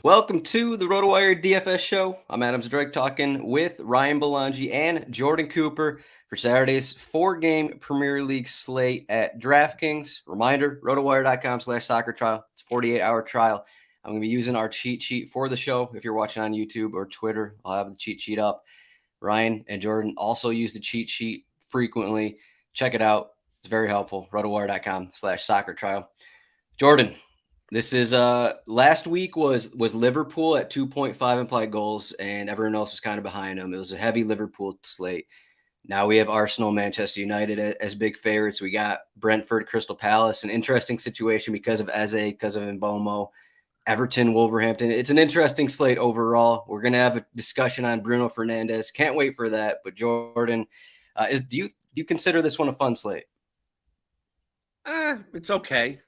Welcome to the RotoWire DFS show. I'm Adam Zdroik talking with Ryan Belongia and Jordan Cooper for Saturday's 4-game Premier League slate at DraftKings. Reminder, rotowire.com/soccer trial. It's a 48-hour trial. I'm going to be using our cheat sheet for the show. If you're watching on YouTube or Twitter, I'll have the cheat sheet up. Ryan and Jordan also use the cheat sheet frequently. Check it out. It's very helpful. rotowire.com/soccer trial. Jordan, this is last week was Liverpool at 2.5 implied goals, and everyone else was kind of behind them. It was a heavy Liverpool slate. Now we have Arsenal, Manchester United as big favorites. We got Brentford, Crystal Palace, an interesting situation because of Eze, because of Mbeumo, Everton, Wolverhampton. It's an interesting slate overall. We're going to have a discussion on Bruno Fernandes. Can't wait for that. But Jordan, do you consider this one a fun slate? It's okay.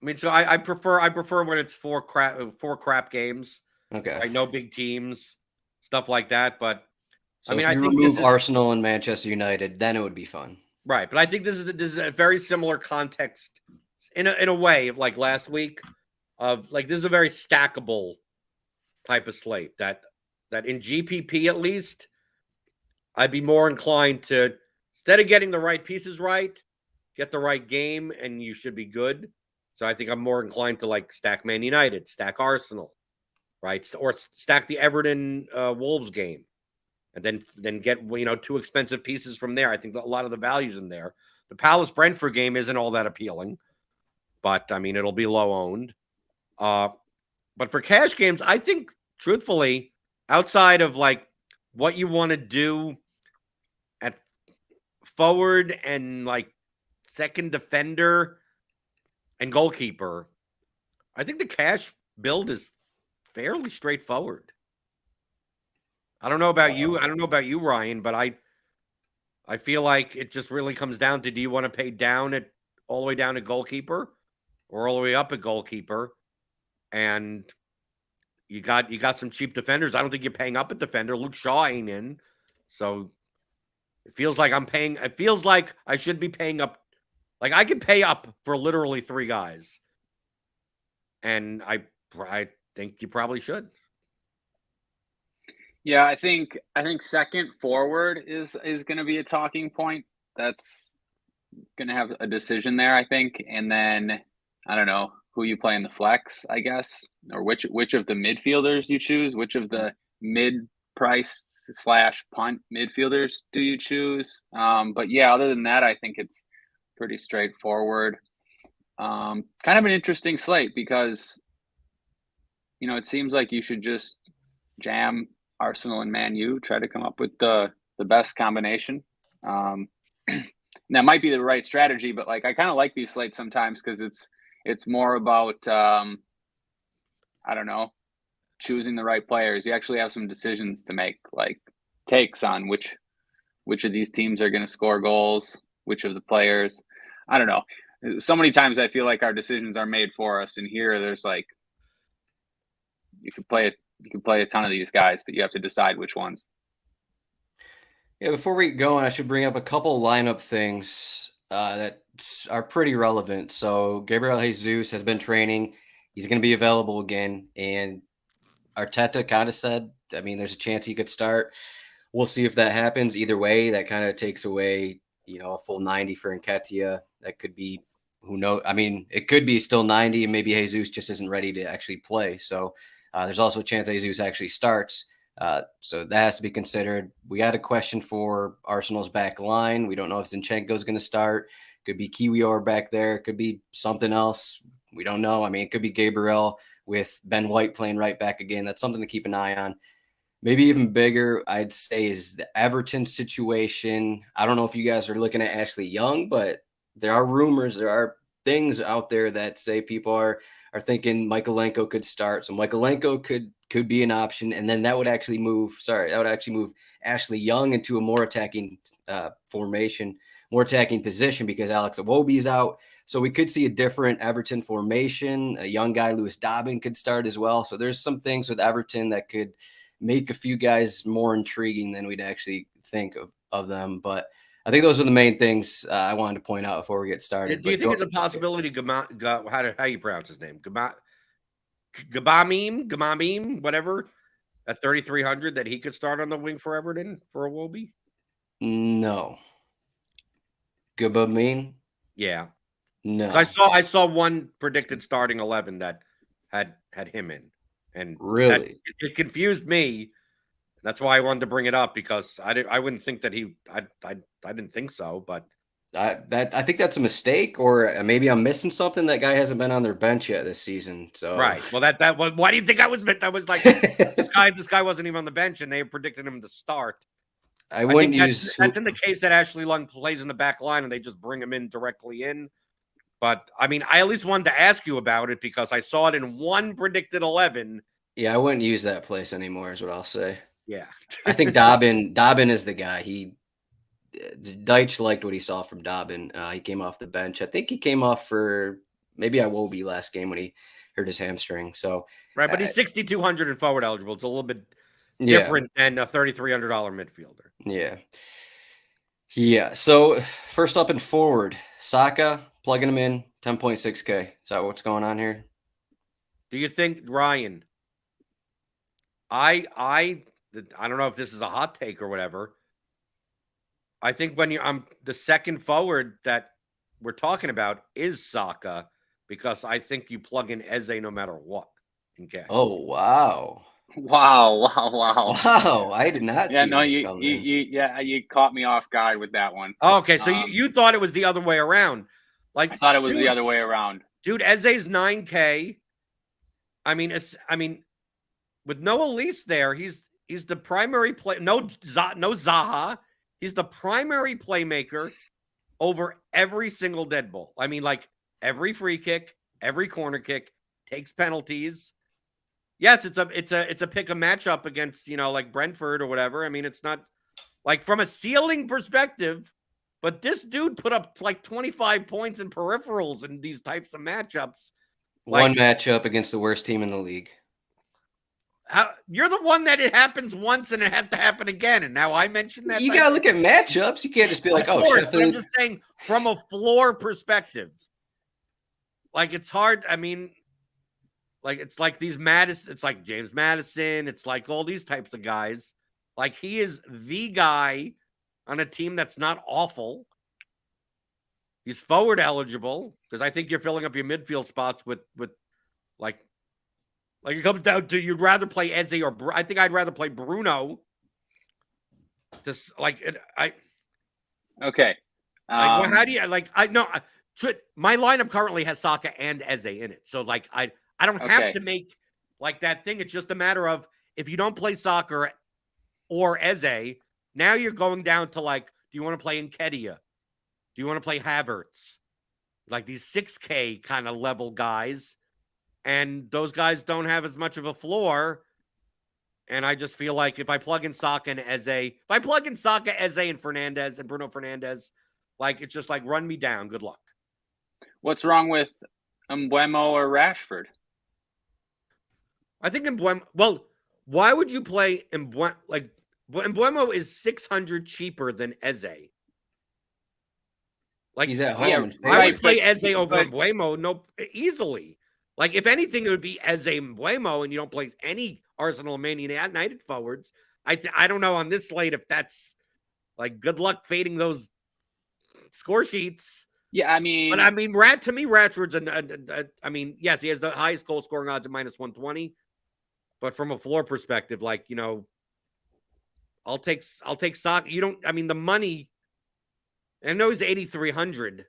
I mean, so I prefer when it's four crap games. Okay. Right? No big teams, stuff like that. But so I think remove Arsenal and Manchester United, then it would be fun. Right. But I think this is a very similar context in a way of like last week of like this is a very stackable type of slate that in GPP at least I'd be more inclined to, instead of getting the right pieces right, get the right game and you should be good. So I think I'm more inclined to like stack Man United, stack Arsenal, right? Or stack the Everton Wolves game, and then get two expensive pieces from there. I think a lot of the value's in there. The Palace Brentford game isn't all that appealing, but I mean it'll be low owned. But for cash games, I think truthfully, outside of like what you want to do at forward and like second defender and goalkeeper, I think the cash build is fairly straightforward. I don't know about you. I don't know about you, Ryan, but I feel like it just really comes down to, do you want to pay down at all the way down at goalkeeper or all the way up at goalkeeper? And you got some cheap defenders. I don't think you're paying up at defender. Luke Shaw ain't in. So it feels like it feels like I should be paying up. Like I could pay up for literally 3 guys. And I think you probably should. Yeah, I think second forward is going to be a talking point. That's going to have a decision there, I think. And then I don't know who you play in the flex, I guess, or which of the midfielders you choose, which of the mid-priced / punt midfielders do you choose? But yeah, other than that, I think it's pretty straightforward. Kind of an interesting slate because, it seems like you should just jam Arsenal and Man U, try to come up with the best combination. That might be the right strategy, but like I kind of like these slates sometimes because it's more about I don't know, choosing the right players. You actually have some decisions to make, like takes on which of these teams are going to score goals, which of the players. I don't know. So many times I feel like our decisions are made for us, and here there's like you can play a ton of these guys, but you have to decide which ones. Yeah, before we get going, I should bring up a couple lineup things that are pretty relevant. So Gabriel Jesus has been training. He's going to be available again. And Arteta kind of said, I mean, there's a chance he could start. We'll see if that happens. Either way, that kind of takes away, a full 90 for Nketiah. That could be, who knows? I mean, it could be still 90, and maybe Jesus just isn't ready to actually play. So there's also a chance Jesus actually starts. So that has to be considered. We got a question for Arsenal's back line. We don't know if Zinchenko is going to start. Could be Kiwior back there. Could be something else. We don't know. I mean, it could be Gabriel with Ben White playing right back again. That's something to keep an eye on. Maybe even bigger, I'd say, is the Everton situation. I don't know if you guys are looking at Ashley Young, but there are rumors, there are things out there that say people are thinking Mykolenko could start. So Mykolenko could be an option, and then that would actually move Ashley Young into a more attacking formation, more attacking position, because Alex Iwobi's out. So we could see a different Everton formation. A young guy, Lewis Dobbin, could start as well. So there's some things with Everton that could make a few guys more intriguing than we'd actually think of them. But I think those are the main things I wanted to point out before we get started. Do you think it's a possibility? How you pronounce his name? Gamamim, whatever, at 3,300 that he could start on the wing for Everton for a Iwobi? No. Gabamine? Yeah. No. I saw one predicted starting 11 that had him in, and Really? it confused me. That's why I wanted to bring it up, because I wouldn't think that I didn't think so, but I think that's a mistake, or maybe I'm missing something. That guy hasn't been on their bench yet this season. So right. Well, why do you think I was meant? That was like this guy wasn't even on the bench, and they predicted him to start. I wouldn't think use. That's in the case that Ashley Lung plays in the back line and they just bring him in directly in. But I mean, I at least wanted to ask you about it because I saw it in one predicted 11. Yeah, I wouldn't use that place anymore, is what I'll say. Yeah. I think Dobbin is the guy. Deitch liked what he saw from Dobbin. He came off the bench. I think he came off for maybe Iwobi last game when he hurt his hamstring. So right, but he's 6,200 and forward eligible. It's a little bit different than a $3,300 midfielder. Yeah. Yeah. So first up and forward, Saka, plugging him in, 10.6K. Is that what's going on here? Do you think, Ryan? I don't know if this is a hot take or whatever. I think when I'm the second forward that we're talking about is Saka, because I think you plug in Eze no matter what. Okay. Oh wow. Wow. Wow, I did not see this coming. You caught me off guard with that one. Oh, okay, so you thought it was the other way around. Like I thought it was the other way around. Dude, Eze's 9K. I mean, with no Elise there, he's the primary play. No Zaha. He's the primary playmaker over every single dead ball. I mean, like every free kick, every corner kick, takes penalties. Yes, it's a pick a matchup against, like Brentford or whatever. I mean, it's not like from a ceiling perspective, but this dude put up like 25 points in peripherals in these types of matchups. One matchup against the worst team in the league. You're the one that it happens once and it has to happen again. And now I mentioned that. You got to look at matchups. You can't just be like, Sheffield. I'm just saying from a floor perspective. Like, it's hard. I mean, like, it's like it's like James Madison. It's like all these types of guys. Like, he is the guy on a team that's not awful. He's forward eligible, because I think you're filling up your midfield spots with like it comes down to, you'd rather play Eze or I think I'd rather play Bruno. Just okay. How do you my lineup currently has Saka and Eze in it, so like I don't have to make like that thing. It's just a matter of, if you don't play Saka or Eze, now you're going down to like, do you want to play Nketiah? Do you want to play Havertz? Like these 6K kind of level guys. And those guys don't have as much of a floor. And I just feel like if I plug in Saka and Eze, and Fernandes and Bruno Fernandes, like, it's just like, run me down. Good luck. What's wrong with Mbeumo or Rashford? I think Mbeumo, well, why would you play Mbeumo? Like, Mbeumo is 600 cheaper than Eze. Like, he's at home. I would play Eze over Mbeumo easily. Like, if anything, it would be Eze and Mbeumo, and you don't play any Arsenal Man United forwards. I don't know on this slate if that's, like, good luck fading those score sheets. Yeah, I mean... But, I mean, Rashford's I mean, yes, he has the highest goal scoring odds at -120. But from a floor perspective, like, I'll take Saka. You don't... I mean, the money... I know he's 8,300.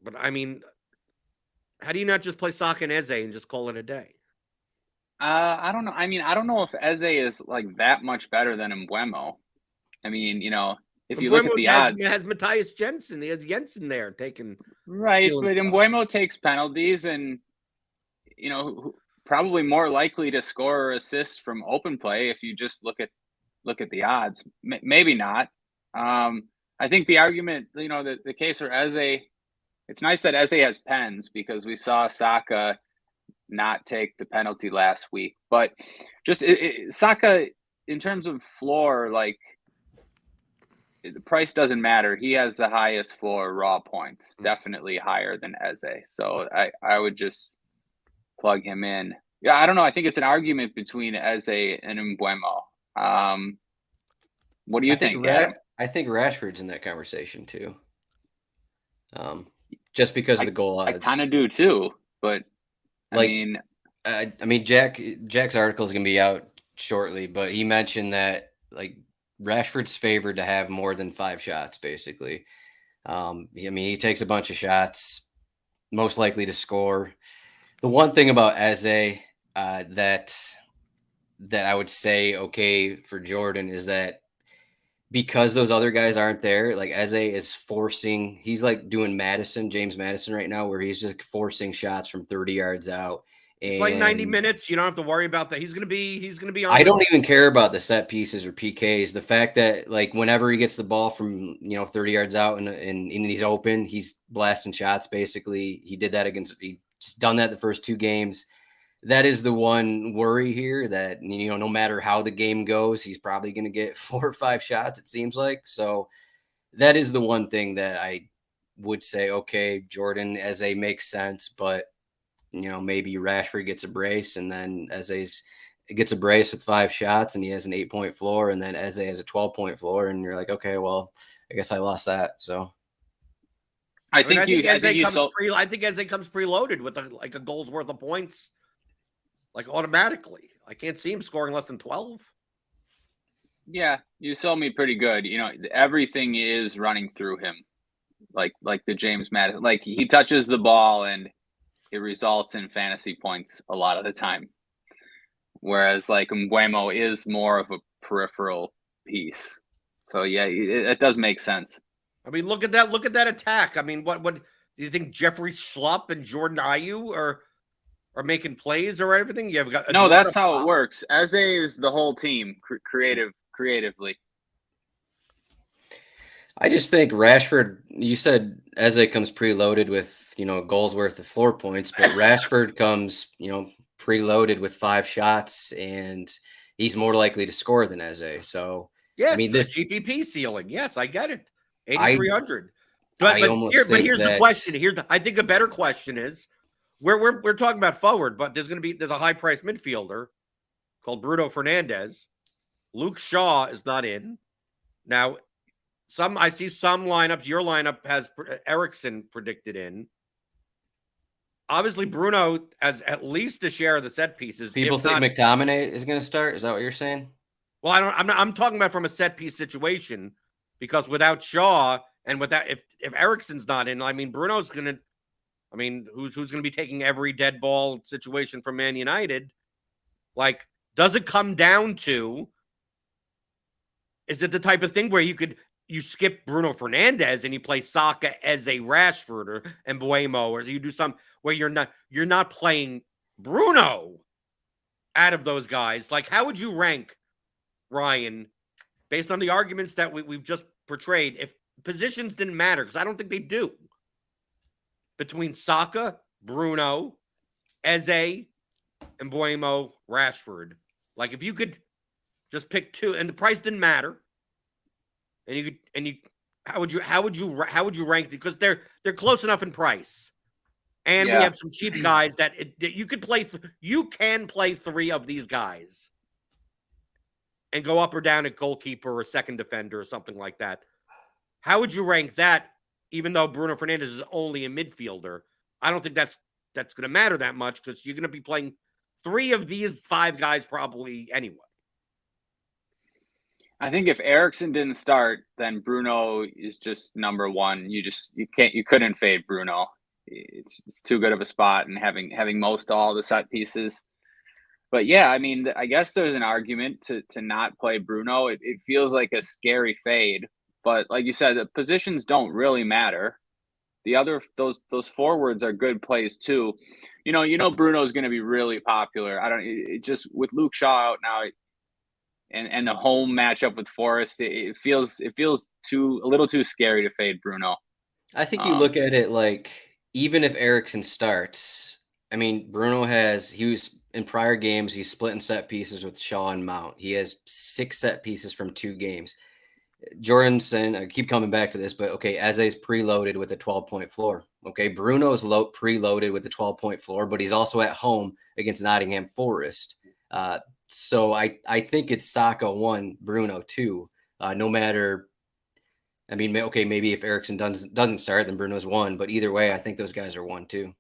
But, I mean... How do you not just play Saka and Eze and just call it a day? I don't know. I mean, I don't know if Eze is like that much better than Mbeumo. I mean, if you look at the odds, has Matthias Jensen. He has Jensen there taking right, but Mbeumo takes penalties, and probably more likely to score or assist from open play if you just look at the odds. Maybe not. I think the argument, the case for Eze. It's nice that Eze has pens, because we saw Saka not take the penalty last week. But just Saka, in terms of floor, like, the price doesn't matter. He has the highest floor raw points, definitely higher than Eze. So I would just plug him in. Yeah, I don't know. I think it's an argument between Eze and Mbeumo. What do you think, Adam? I think Rashford's in that conversation too. Just because of the goal I odds. kind of do too, but I mean, Jack's article is going to be out shortly, but he mentioned that like Rashford's favored to have more than 5 shots, basically. I mean, he takes a bunch of shots, most likely to score. The one thing about Eze that I would say okay for Jordan is that because those other guys aren't there, like Eze is forcing, he's like doing James Madison right now, where he's just forcing shots from 30 yards out. He's playing 90 minutes. You don't have to worry about that. He's gonna be on. I don't even care about the set pieces or PKs. The fact that like whenever he gets the ball from 30 yards out and he's open, he's blasting shots. Basically, he's done that the first 2 games. That is the one worry here that, no matter how the game goes, he's probably going to get 4 or 5 shots, it seems like. So that is the one thing that I would say, okay, Jordan, Eze makes sense, but, maybe Rashford gets a brace and then Eze gets a brace with 5 shots and he has an 8-point floor and then Eze has a 12-point floor and you're like, okay, well, I guess I lost that. So I think Eze comes preloaded with a goal's worth of points. Like automatically. I can't see him scoring less than 12. Yeah, you sold me pretty good. Everything is running through him. Like the James Madison. Like he touches the ball and it results in fantasy points a lot of the time. Whereas like Mbeumo is more of a peripheral piece. So yeah, it does make sense. I mean, look at that attack. I mean, what do you think Jeffrey Schlupp and Jordan Ayew are making plays or everything? You've got that's how it works. Eze is the whole team creatively. I just think Rashford, you said Eze comes preloaded with, goals worth of floor points, but Rashford comes, preloaded with 5 shots and he's more likely to score than Eze. So, yes, I mean, this GPP ceiling. Yes, I get it. 8,300. But here's the question. I think a better question is, We're talking about forward, but there's a high price midfielder called Bruno Fernandes. Luke Shaw is not in. Now, I see some lineups. Your lineup has Eriksen predicted in. Obviously, Bruno has at least a share of the set pieces. People think McTominay is going to start. Is that what you're saying? Well, I'm talking about from a set piece situation because without Shaw and without if Eriksen's not in, I mean Bruno's going to. I mean, who's going to be taking every dead ball situation from Man United? Like, does it come down to, is it the type of thing where you skip Bruno Fernandes and you play Saka as a Rashford or Mbeumo, or you do some where you're not playing Bruno out of those guys? Like, how would you rank, Ryan, based on the arguments that we've just portrayed, if positions didn't matter? Because I don't think they do. Between Saka, Bruno, Eze, and Mbeumo, Rashford. Like if you could just pick 2 and the price didn't matter. How would you rank it? Because they're close enough in price. And we have some cheap guys that you could play. You can play 3 of these guys and go up or down at goalkeeper or second defender or something like that. How would you rank that? Even though Bruno Fernandes is only a midfielder, I don't think that's going to matter that much because you're going to be playing 3 of these 5 guys probably anyway. I think if Eriksen didn't start, then Bruno is just number 1. You couldn't fade Bruno. It's too good of a spot, and having most all the set pieces. But yeah, I mean, I guess there's an argument to not play Bruno. It feels like a scary fade. But like you said, the positions don't really matter. The other those forwards are good plays too. Bruno's going to be really popular. It just with Luke Shaw out now, and the home matchup with Forest, it feels a little too scary to fade Bruno. I think you look at it like even if Eriksen starts, I mean Bruno he was in prior games he's splitting set pieces with Shaw and Mount. He has 6 set pieces from 2 games. Jordan's saying, I keep coming back to this, but okay, Eze's preloaded with a 12-point floor. Okay, Bruno's preloaded with a 12-point floor, but he's also at home against Nottingham Forest. So I think it's Saka 1, Bruno 2. No matter, I mean, okay, maybe if Eriksen doesn't start, then Bruno's 1. But either way, I think those guys are 1 too.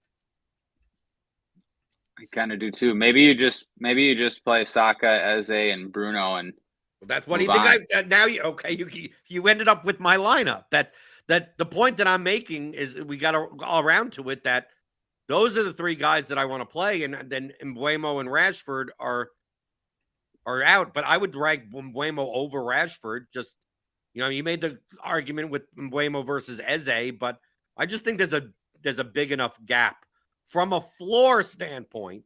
I kind of do too. Maybe you just play Saka, Eze, and Bruno, and that's what do you think? Now you ended up with my lineup. That the point that I'm making is we got all around to it that those are the 3 guys that I want to play, and then Mbeumo and Rashford are out. But I would rank Mbeumo over Rashford. Just you made the argument with Mbeumo versus Eze, but I just think there's a big enough gap from a floor standpoint.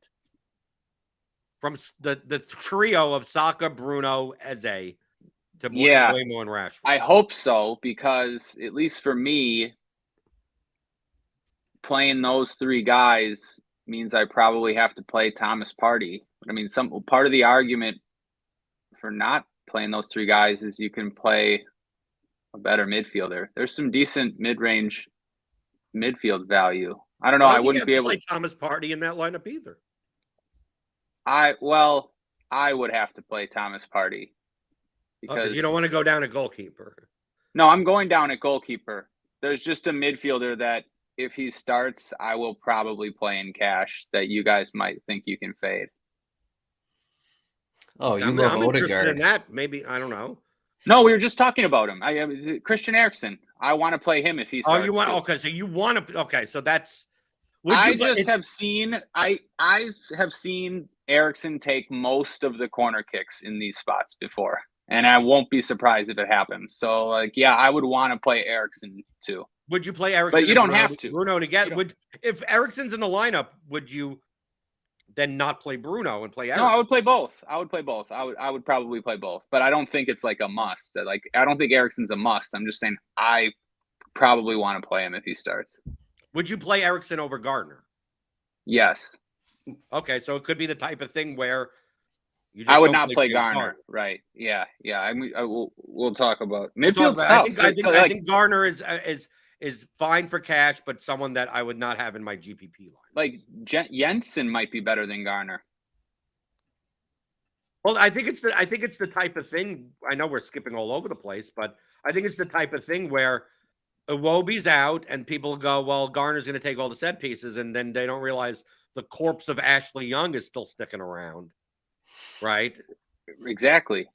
From the trio of Saka, Bruno, Eze to Mbeumo and Rashford. I hope so, because at least for me, playing those 3 guys means I probably have to play Thomas Partey. I mean, part of the argument for not playing those 3 guys is you can play a better midfielder. There's some decent mid-range midfield value. I don't know. I wouldn't be able to play Thomas Partey in that lineup either. I would have to play Thomas Partey because you don't want to go down a goalkeeper. No, I'm going down at goalkeeper. There's just a midfielder that if he starts, I will probably play in cash that you guys might think you can fade. Oh, I'm interested in that. Maybe, I don't know. No, we were just talking about him. Christian Eriksen. I want to play him if he starts. Oh, you want? Too. Okay, so you want to? Okay, so that's. I have seen Eriksen take most of the corner kicks in these spots before, and I won't be surprised if it happens. So, I would want to play Eriksen too. Would you play Eriksen? But you don't have to. Bruno to get. If Eriksen's in the lineup, would you then not play Bruno and play Eriksen? No, I would play both. I would probably play both, but I don't think it's like a must. I don't think Eriksen's a must. I'm just saying I probably want to play him if he starts. Would you play Eriksen over Gardner? Yes. Okay, so it could be the type of thing where you just I would not play Garner. Right? Yeah. We'll talk about midfield stuff. I think Garner is fine for cash, but someone that I would not have in my GPP line. Like Jensen might be better than Garner. Well, I think it's the type of thing. I know we're skipping all over the place, but I think it's the type of thing where Iwobi's out and people go, well, Garner's going to take all the set pieces, and then they don't realize the corpse of Ashley Young is still sticking around, right? Exactly.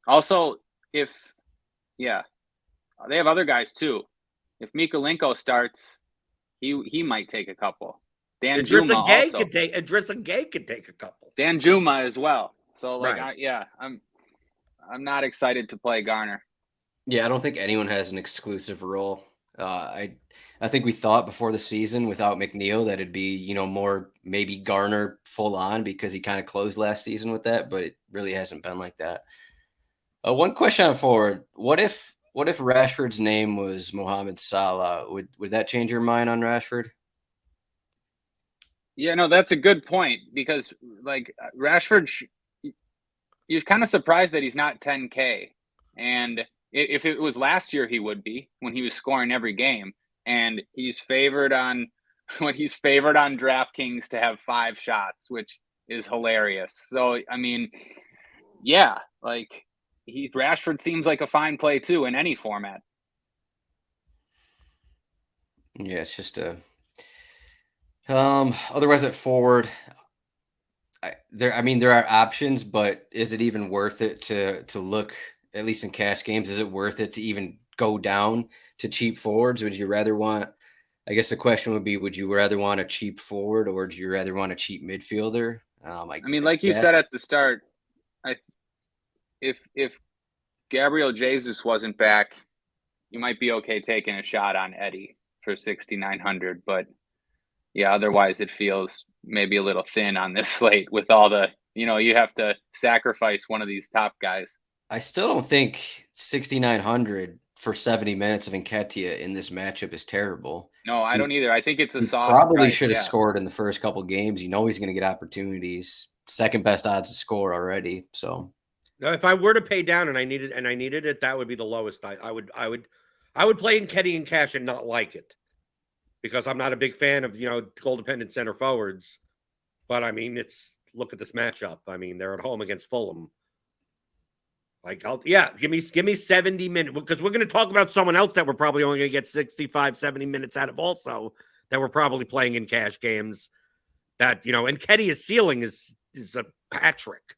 Also, they have other guys too. If Mikalenko starts, he might take a couple. Idrissa Gay could take a couple. Danjuma as well. So I'm not excited to play Garner. Yeah, I don't think anyone has an exclusive role. I think we thought before the season without McNeil that it'd be, more maybe Garner full on because he kind of closed last season with that, but it really hasn't been like that. One question on forward. What if Rashford's name was Mohamed Salah? Would that change your mind on Rashford? Yeah, no, that's a good point because Rashford, you're kind of surprised that he's not 10K. And if it was last year, he would be when he was scoring every game. And he's favored on DraftKings to have 5 shots, which is hilarious. So, I mean, yeah, Rashford seems like a fine play too in any format. Yeah, it's just otherwise at forward, there are options, but is it even worth it to look, at least in cash games, is it worth it to even go down to cheap forwards? Would you rather want, I guess the question would be, would you rather want a cheap forward or would you rather want a cheap midfielder? You said at the start, if Gabriel Jesus wasn't back, you might be okay taking a shot on Eddie for 6,900, but yeah, otherwise it feels maybe a little thin on this slate with all the, you have to sacrifice one of these top guys. I still don't think 6,900 for 70 minutes of Nketiah in this matchup is terrible. No, I don't either. I think it's a soft probably price, should have scored in the first couple games. He's going to get opportunities. Second best odds to score already. So Now, if I were to pay down and I needed it, that would be the lowest. I would play Nketiah in cash and not like it because I'm not a big fan of goal dependent center forwards. But I mean, look at this matchup. I mean, they're at home against Fulham. Like, give me 70 minutes because we're going to talk about someone else that we're probably only going to get 65, 70 minutes out of also that we're probably playing in cash games. That and Nketiah's ceiling is a Patrick.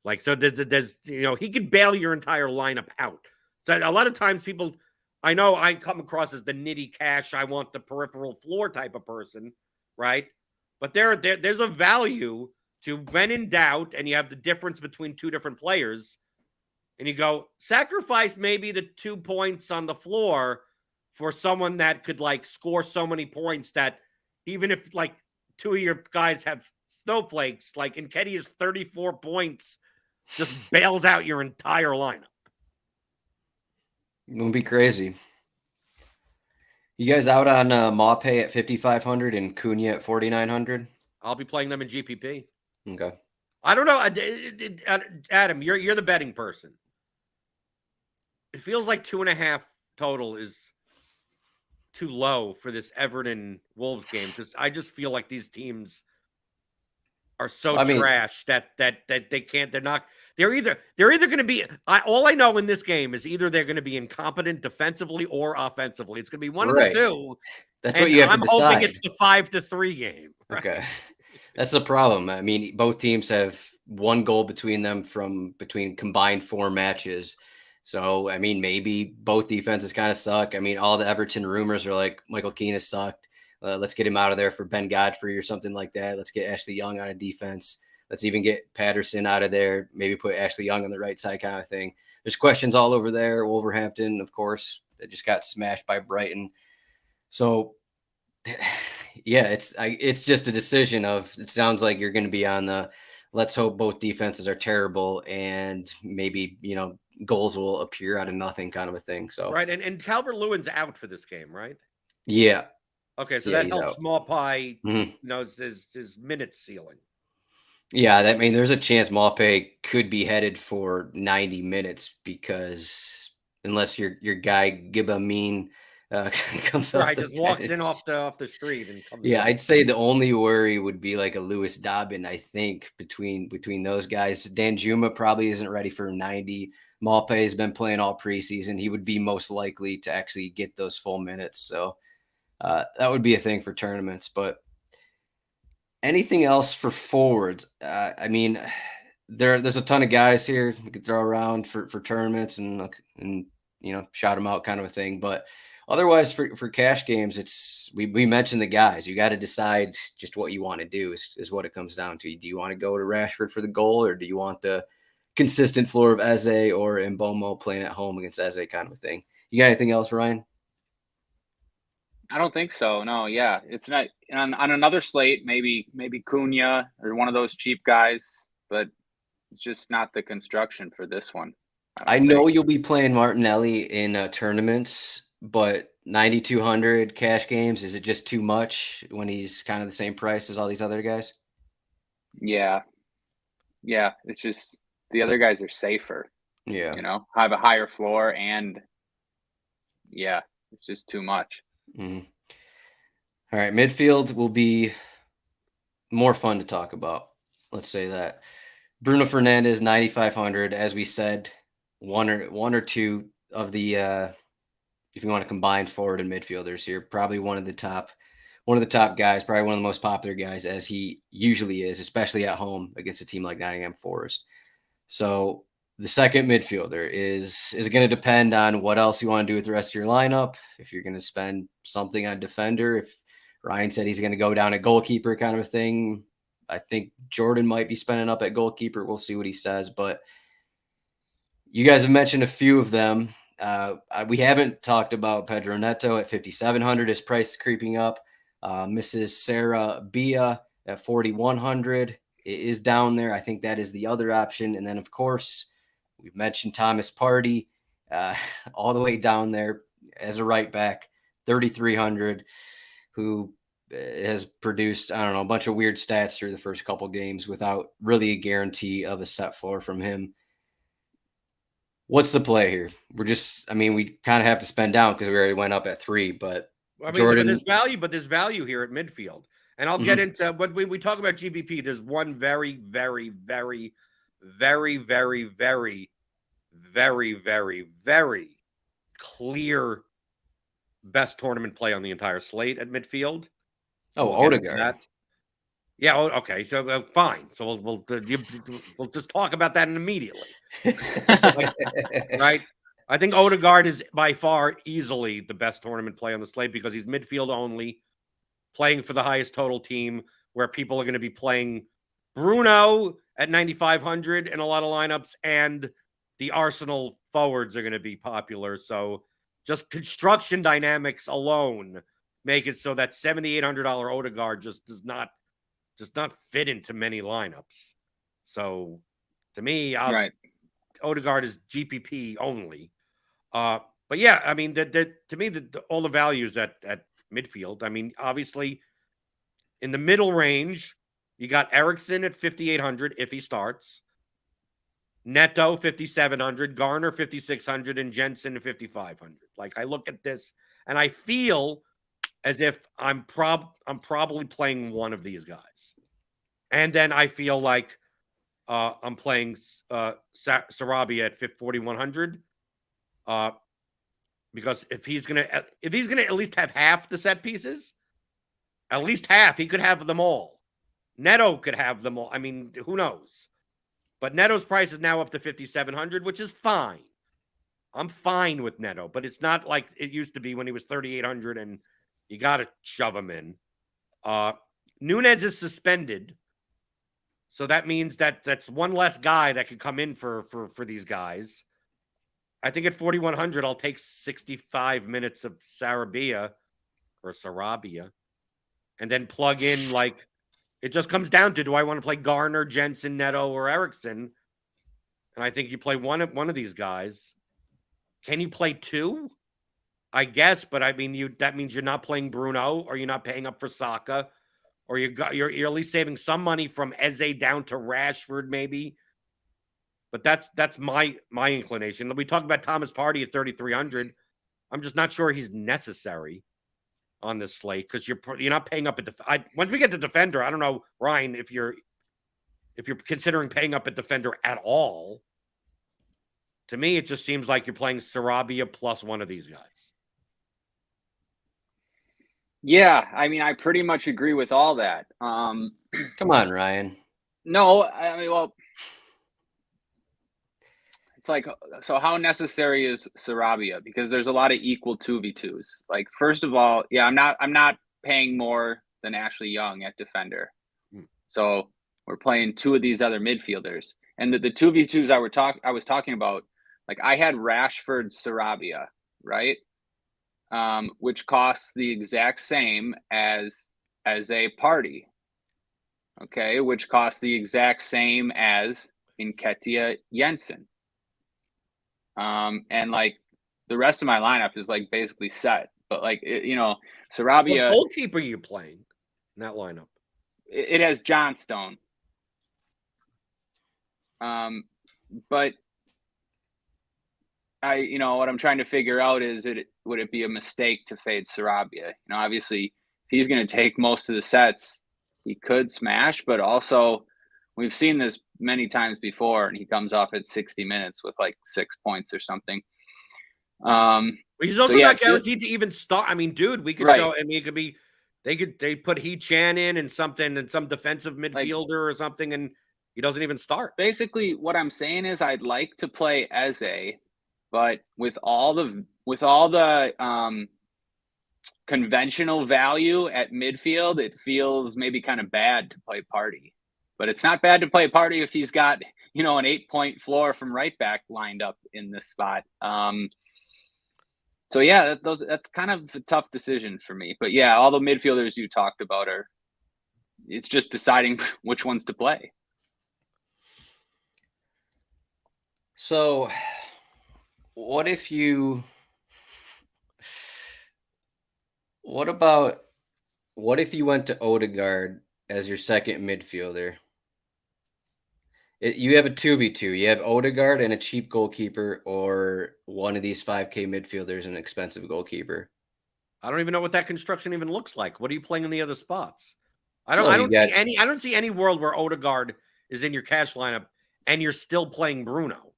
Like, so there's he could bail your entire lineup out. So a lot of times people, I know I come across as the nitty cash, I want the peripheral floor type of person, right? But there's a value to when in doubt, and you have the difference between two different players, and you go sacrifice maybe the 2 points on the floor for someone that could like score so many points that even if like two of your guys have snowflakes, like Nketiah's 34 points just bails out your entire lineup. It would be crazy. You guys out on Maupay at 5,500 and Cunha at 4,900? I'll be playing them in GPP. Okay. I don't know. Adam, you're the betting person. It feels like 2.5 total is too low for this Everton Wolves game because I just feel like these teams are so trash that they can't. They're either going to be. All I know in this game is either they're going to be incompetent defensively or offensively. It's going to be one of the two. That's what you have to decide. I'm hoping it's the 5-3 game. Right? Okay, that's the problem. I mean, both teams have one goal between them between combined 4 matches. So I mean, maybe both defenses kind of suck. I mean, all the Everton rumors are like Michael Keane has sucked. Let's get him out of there for Ben Godfrey or something like that. Let's get Ashley Young out of defense. Let's even get Patterson out of there. Maybe put Ashley Young on the right side kind of thing. There's questions all over there. Wolverhampton, of course, they just got smashed by Brighton. So, yeah, it's just a decision of it sounds like you're going to be on the let's hope both defenses are terrible and maybe, goals will appear out of nothing kind of a thing. So right. And Calvert-Lewin's out for this game, right? Yeah. Okay, so that helps Maupay, his minutes ceiling. Yeah, there's a chance Maupay could be headed for 90 minutes because unless your guy Gibamine comes off the just walks in off the street and comes. Yeah, I'd say the only worry would be like a Lewis Dobbin. I think between those guys, Danjuma probably isn't ready for 90. Maupay has been playing all preseason. He would be most likely to actually get those full minutes. So. That would be a thing for tournaments, but anything else for forwards? I mean, there's a ton of guys here we could throw around for tournaments and shout them out kind of a thing. But otherwise, for cash games, it's we mentioned the guys. You got to decide just what you want to do is what it comes down to. Do you want to go to Rashford for the goal, or do you want the consistent floor of Eze or Mbeumo playing at home against Eze kind of a thing? You got anything else, Ryan? I don't think so. No, yeah, it's not on another slate. Maybe Cunha or one of those cheap guys, but it's just not the construction for this one. I know you'll be playing Martinelli in tournaments, but 9,200 cash games, is it just too much when he's kind of the same price as all these other guys? Yeah, it's just the other guys are safer. Yeah, have a higher floor, and yeah, it's just too much. Mm-hmm. All right, midfield will be more fun to talk about. Let's say that. Bruno Fernandes, 9,500. As we said, one or two of the if you want to combine forward and midfielders here, probably one of the top guys, probably one of the most popular guys, as he usually is, especially at home against a team like Nottingham Forest. So the second midfielder is going to depend on what else you want to do with the rest of your lineup. If you're going to spend something on defender, if Ryan said he's going to go down at goalkeeper kind of a thing, I think Jordan might be spending up at goalkeeper. We'll see what he says. But you guys have mentioned a few of them. We haven't talked about Pedro Neto at 5,700. His price is creeping up. Mrs. Sarah Bia at 4,100 is down there. I think that is the other option. And then, of course, we've mentioned Thomas Partey all the way down there as a right back, 3,300, who has produced, I don't know, a bunch of weird stats through the first couple games without really a guarantee of a set floor from him. what's the play here? We kind of have to spend down because we already went up at 3, but Jordan, but there's value here at midfield. And I'll get into when we talk about GBP, there's one very, very, very, very, very, very, very, very, very clear best tournament play on the entire slate at midfield. Odegaard. Yeah. Okay. So fine. So we'll just talk about that immediately. Right. I think Odegaard is by far easily the best tournament play on the slate because he's midfield only, playing for the highest total team, where people are going to be playing Bruno at 9,500 in a lot of lineups, and the Arsenal forwards are going to be popular. So just construction dynamics alone make it so that $7,800 Odegaard just does not fit into many lineups. So to me, Odegaard is GPP only. But yeah, I mean, to me, all the values at midfield. I mean, obviously, in the middle range, you got Eriksen at 5,800 if he starts, Neto 5,700, Garner 5,600, and Jensen at 5,500. Like, I look at this and I feel as if I'm probably playing one of these guys, and then I feel like I'm playing Sarabia at 4,100. Because if he's gonna at least have half the set pieces, at least half, he could have them all. Neto could have them all. I mean, who knows? But Neto's price is now up to 5,700, which is fine. I'm fine with Neto, but it's not like it used to be when he was 3,800 and you got to shove him in. Nunez is suspended, so that means that's one less guy that could come in for these guys. I think at 4,100, I'll take 65 minutes of Sarabia, and then plug in, like, it just comes down to, do I want to play Garner, Jensen, Neto, or Eriksen? And I think you play one of these guys. Can you play two? I guess, but I mean, that means you're not playing Bruno, or you're not paying up for Saka, or you're at least saving some money from Eze down to Rashford, maybe. But that's my inclination. We talked about Thomas Partey at 3,300. I'm just not sure he's necessary on this slate because you're not paying up at once we get to defender. I don't know, Ryan, if you're considering paying up at defender at all. To me, it just seems like you're playing Sarabia plus one of these guys. Yeah, I mean, I pretty much agree with all that. Come on, Ryan. No, I mean, well, it's like, so how necessary is Sarabia? Because there's a lot of equal 2v2s. Like, first of all, yeah, I'm not paying more than Ashley Young at defender. So we're playing two of these other midfielders. And the 2v2s I was talking about, like, I had Rashford Sarabia, right? Which costs the exact same as a Partey. Okay, which costs the exact same as Nketiah Jensen. And like the rest of my lineup is like basically set, but like Sarabia. What goalkeeper are you playing in that lineup? It has Johnstone. But what I'm trying to figure out is would it be a mistake to fade Sarabia? Obviously, if he's going to take most of the sets, he could smash, but also we've seen this many times before, and he comes off at 60 minutes with like 6 points or something. He's also not guaranteed to even start. I mean, dude, we could show. I mean, it could be they put He-Chan in and some defensive midfielder or something, and he doesn't even start. Basically, what I'm saying is I'd like to play Eze, but with all the conventional value at midfield, it feels maybe kind of bad to play Partey. But it's not bad to play Partey if he's got, an 8-point floor from right back lined up in this spot. So yeah, that's kind of a tough decision for me. But yeah, all the midfielders you talked about it's just deciding which ones to play. So what if you went to Odegaard as your second midfielder? You have a 2v2. You have Odegaard and a cheap goalkeeper, or one of these 5K midfielders and an expensive goalkeeper. I don't even know what that construction even looks like. What are you playing in the other spots? I No, don't see any world where Odegaard is in your cash lineup and you're still playing Bruno.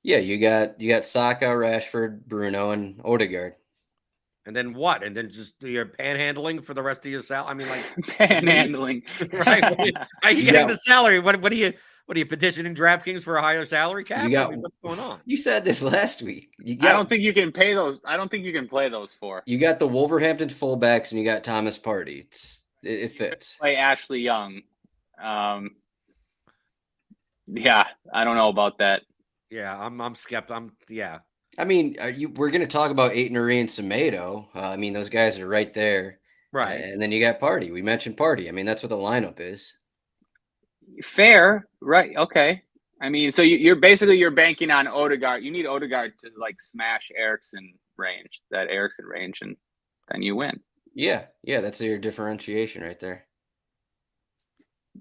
Yeah, you got Saka, Rashford, Bruno, and Odegaard. And then what? And then just you're panhandling for the rest of your salary. I mean, like Panhandling. right? Are you getting the salary? What are you petitioning DraftKings for a higher salary cap? I mean, what's going on? You said this last week. I don't think you can pay those. I don't think you can play those four. You got the Wolverhampton fullbacks and you got Thomas Partey. It fits. Play Ashley Young. Yeah, I don't know about that. Yeah, I'm skeptical. Yeah. I mean, we're going to talk about Aït-Nouri and Semedo. I mean, those guys are right there. Right. And then you got Partey. We mentioned Partey. I mean, that's what the lineup is. Fair. Right. Okay. I mean, so you're banking on Odegaard. You need Odegaard to like smash Eriksen range, and then you win. Yeah. That's your differentiation right there.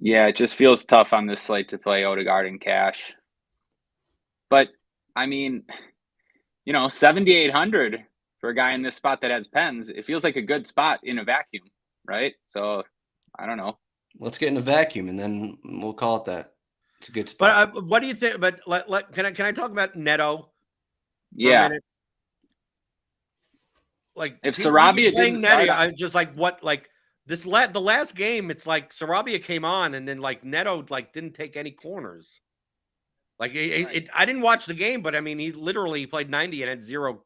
Yeah, it just feels tough on this slate to play Odegaard in cash. But I mean, 7,800 for a guy in this spot that has pens. It feels like a good spot in a vacuum, right? So I don't know. Let's get in a vacuum and then we'll call it that. It's a good spot. But what do you think? But can I talk about Neto? Yeah. Like if Sarabia didn't start, I just like what like this the last game. It's like Sarabia came on and then like Neto like didn't take any corners. Like I didn't watch the game, but I mean he literally played 90 and had zero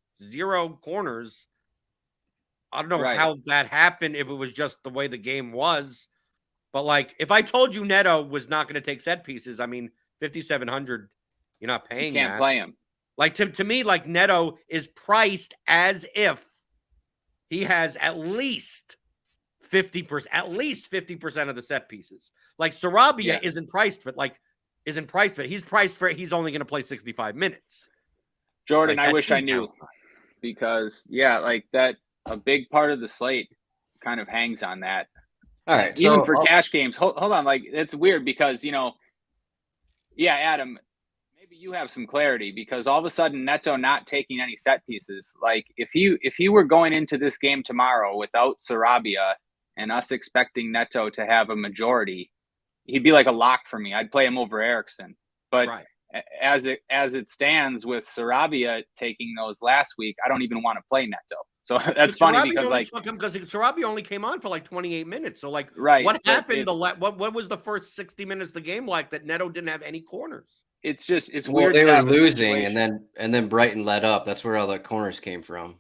corners. I don't know how that happened. If it was just the way the game was. But, like, if I told you Neto was not going to take set pieces, I mean, 5,700, you're not paying that. You can't play him. Like, to me, like, Neto is priced as if he has at least 50% of the set pieces. Like, Sarabia isn't priced for, he's priced for, he's only going to play 65 minutes. Jordan, I wish I knew. Because, that, a big part of the slate kind of hangs on that. All right. Even for cash games, hold on. Like, it's weird because, Adam, maybe you have some clarity because all of a sudden Neto not taking any set pieces. Like, if he were going into this game tomorrow without Sarabia and us expecting Neto to have a majority, he'd be like a lock for me. I'd play him over Eriksen. But as it stands with Sarabia taking those last week, I don't even want to play Neto. So that's funny because Sarabia only came on for like 28 minutes. So like, what happened? What was the first 60 minutes of the game like that Neto didn't have any corners? It's weird. They were losing, and then Brighton let up. That's where all the corners came from.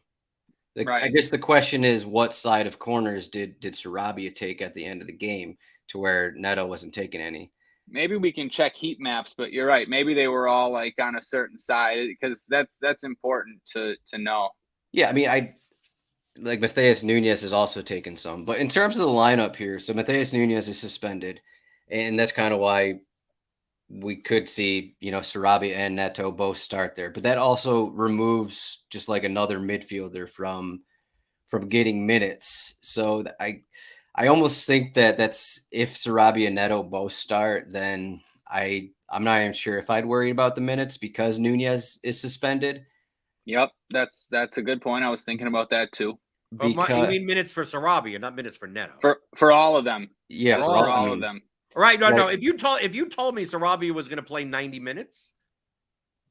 I guess the question is, what side of corners did Sarabia take at the end of the game to where Neto wasn't taking any? Maybe we can check heat maps, but you're right. Maybe they were all like on a certain side because that's important to know. Yeah, I mean, like Matheus Nunes has also taken some, but in terms of the lineup here, so Matheus Nunes is suspended, and that's kind of why we could see, Sarabia and Neto both start there. But that also removes just like another midfielder from getting minutes. So I almost think that's if Sarabia and Neto both start, then I'm not even sure if I'd worry about the minutes because Nunes is suspended. Yep, that's a good point. I was thinking about that too. You mean minutes for Sarabia, not minutes for Neto. For all of them. Yeah, for all of them. Right. No. If you told me Sarabia was going to play 90 minutes,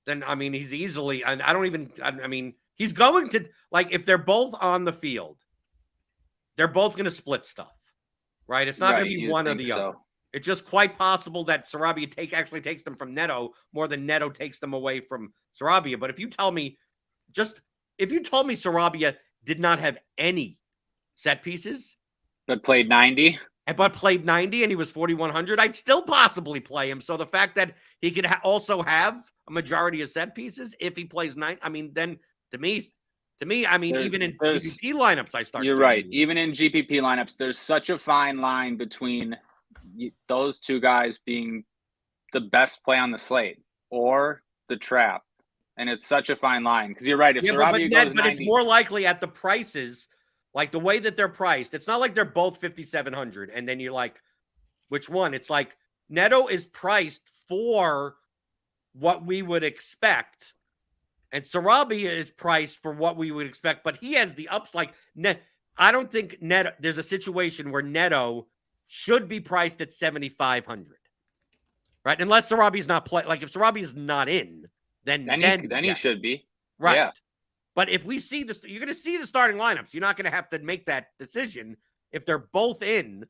then I mean he's easily. I mean he's going to like if they're both on the field, they're both going to split stuff. Right. It's not going to be one or the other. It's just quite possible that Sarabia actually takes them from Neto more than Neto takes them away from Sarabia. But if you told me Sarabia did not have any set pieces, but played 90 and he was 4,100, I'd still possibly play him. So the fact that he could also have a majority of set pieces if he plays 9, I mean, then to me, I mean, even in GPP lineups, I start. You're right. Even in GPP lineups, there's such a fine line between those two guys being the best play on the slate or the trap. And it's such a fine line because you're right. If Sarabia goes 90, it's more likely at the prices, like the way that they're priced. It's not like they're both 5,700, and then you're like, which one? It's like Neto is priced for what we would expect, and Sarabia is priced for what we would expect, but he has the ups. Like, I don't think Neto, there's a situation where Neto should be priced at 7,500, right? Unless Sarabia's not play. Like, if Sarabia's not in, then he yes. should be. Right. Yeah. But if we see this, you're going to see the starting lineups. You're not going to have to make that decision. If they're both in,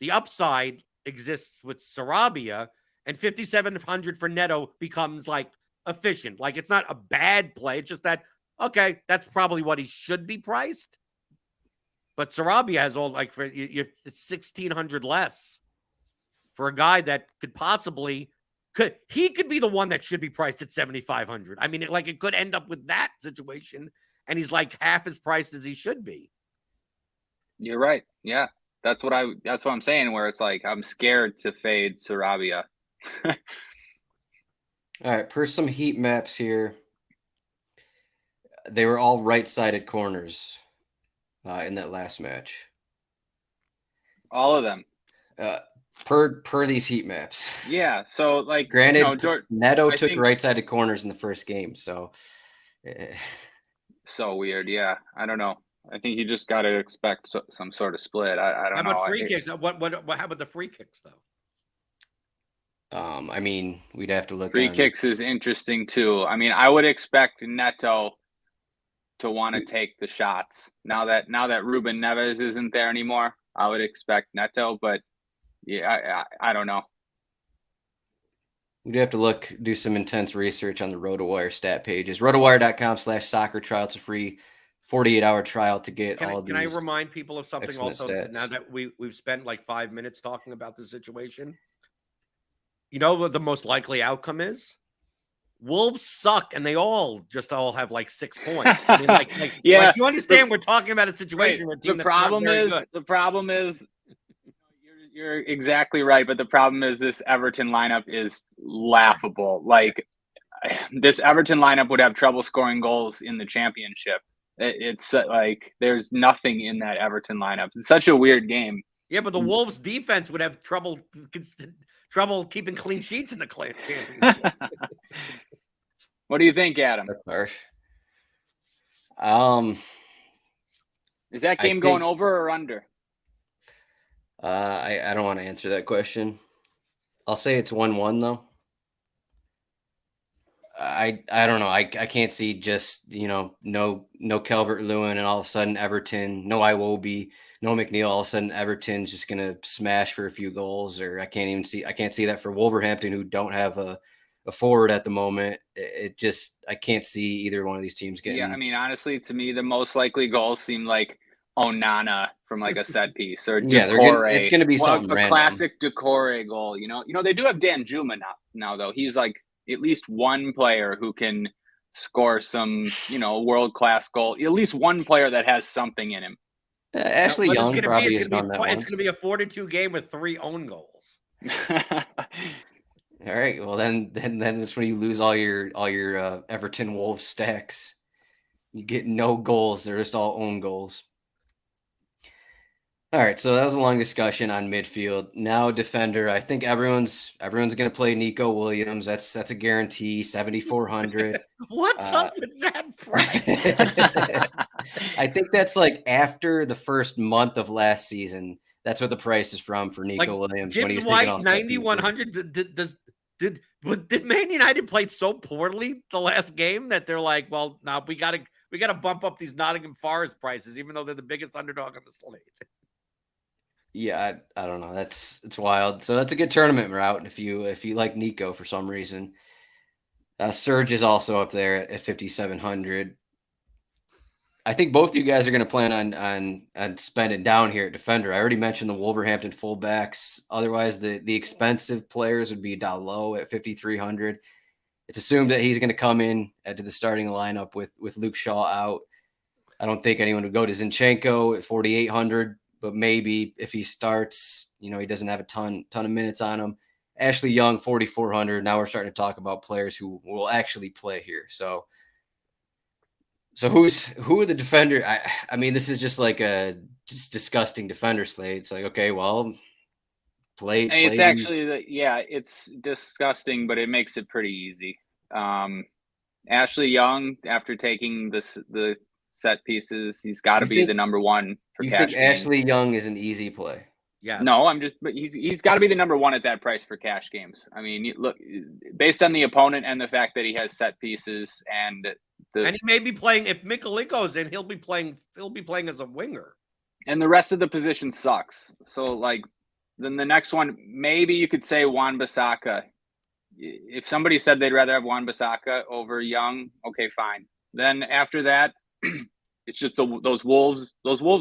the upside exists with Sarabia, and 5,700 for Neto becomes like efficient. Like, it's not a bad play. It's just that, okay, that's probably what he should be priced. But Sarabia has all, like, for you, it's 1,600 less for a guy that could possibly could be the one that should be priced at 7,500. I mean, it could end up with that situation, and he's like half as priced as he should be. You're right. Yeah. That's what I'm saying, where it's like I'm scared to fade Sarabia. All right, per some heat maps here, they were all right-sided corners in that last match. All of them. Per these heat maps. Yeah. So, like, granted, Neto took right-sided corners in the first game, so so weird. Yeah, I don't know. I think you just got to expect some sort of split. I don't know. How about free kicks? How about the free kicks though? I mean, we'd have to look. Free kicks is interesting too. I mean, I would expect Neto to want to take the shots now that Ruben Neves isn't there anymore. I would expect Neto, but yeah, I don't know. We'd have to do some intense research on the RotoWire stat pages. RotoWire.com/soccer trial. It's a free 48-hour trial to get all of these. Can I remind people of something also? Stats. Now that we've spent like 5 minutes talking about the situation, you know what the most likely outcome is? Wolves suck, and they all have like 6 points. I mean, yeah, like, you understand we're talking about a situation where the problem is you're exactly right, but the problem is this Everton lineup is laughable. Like, this Everton lineup would have trouble scoring goals in the Championship. It's like there's nothing in that Everton lineup. It's such a weird game. Yeah, but the Wolves defense would have trouble keeping clean sheets in the Championship. What do you think, Adam? That's harsh. Is that game going over or under? I don't want to answer that question. I'll say it's 1-1 though. I don't know. I can't see just, no Calvert-Lewin and all of a sudden Everton, no Iwobi, no McNeil, all of a sudden Everton's just gonna smash for a few goals, or I can't see that for Wolverhampton, who don't have a forward at the moment. I can't see either one of these teams getting. Yeah, I mean, honestly, to me, the most likely goals seem like Onana from like a set piece, or Decore. It's gonna be something a random. Classic Decore goal. They do have Dan Juma now though. He's like at least one player who can score some, world-class goal. At least one player that has something in him. Ashley Young probably has done that once. It's going to be a 4-2 game with 3 own goals. All right. Well, then it's when you lose all your Everton Wolves stacks. You get no goals. They're just all own goals. All right, so that was a long discussion on midfield. Now defender, I think everyone's going to play Nico Williams. That's a guarantee, 7,400. What's up with that price? I think that's like after the first month of last season. That's what the price is from for Nico Williams. Gibbs White, 9,100. Did Man United play so poorly the last game that they're like, well, now we gotta bump up these Nottingham Forest prices, even though they're the biggest underdog on the slate. Yeah, I don't know. It's wild. So that's a good tournament route if you like Nico for some reason. Serge is also up there at 5,700. I think both of you guys are going to plan on spending down here at defender. I already mentioned the Wolverhampton fullbacks. Otherwise, the expensive players would be Dalot at 5,300. It's assumed that he's going to come in to the starting lineup with Luke Shaw out. I don't think anyone would go to Zinchenko at 4,800. But maybe if he starts, he doesn't have a ton of minutes on him. Ashley Young, 4,400. Now we're starting to talk about players who will actually play here. So who are the defender? I mean, this is just like a disgusting defender slate. It's like, okay, well, It's actually it's disgusting, but it makes it pretty easy. Ashley Young, after taking the set pieces, he's got to be the number one for cash. You think Ashley Young is an easy play? Yeah. No, but he's got to be the number one at that price for cash games. I mean, look, based on the opponent and the fact that he has set pieces and he may be playing, if Mikalenko's in, he'll be playing as a winger. And the rest of the position sucks. So like then the next one, maybe you could say Wan-Bissaka. If somebody said they'd rather have Wan-Bissaka over Young, okay, fine. Then after that, it's just those Wolves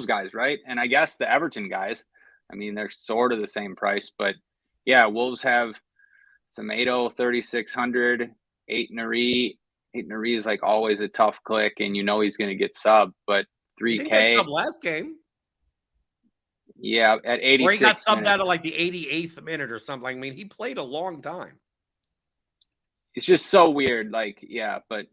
guys, right? And I guess the Everton guys. I mean, they're sort of the same price, but yeah, Wolves have Semedo 3,600, Aït-Nouri. Aït-Nouri is like always a tough click, and you know he's going to get subbed, but 3K. He didn't get subbed last game. Yeah, at 86. Or he got subbed out of like the 88th minute or something. I mean, he played a long time. It's just so weird. Like, yeah, but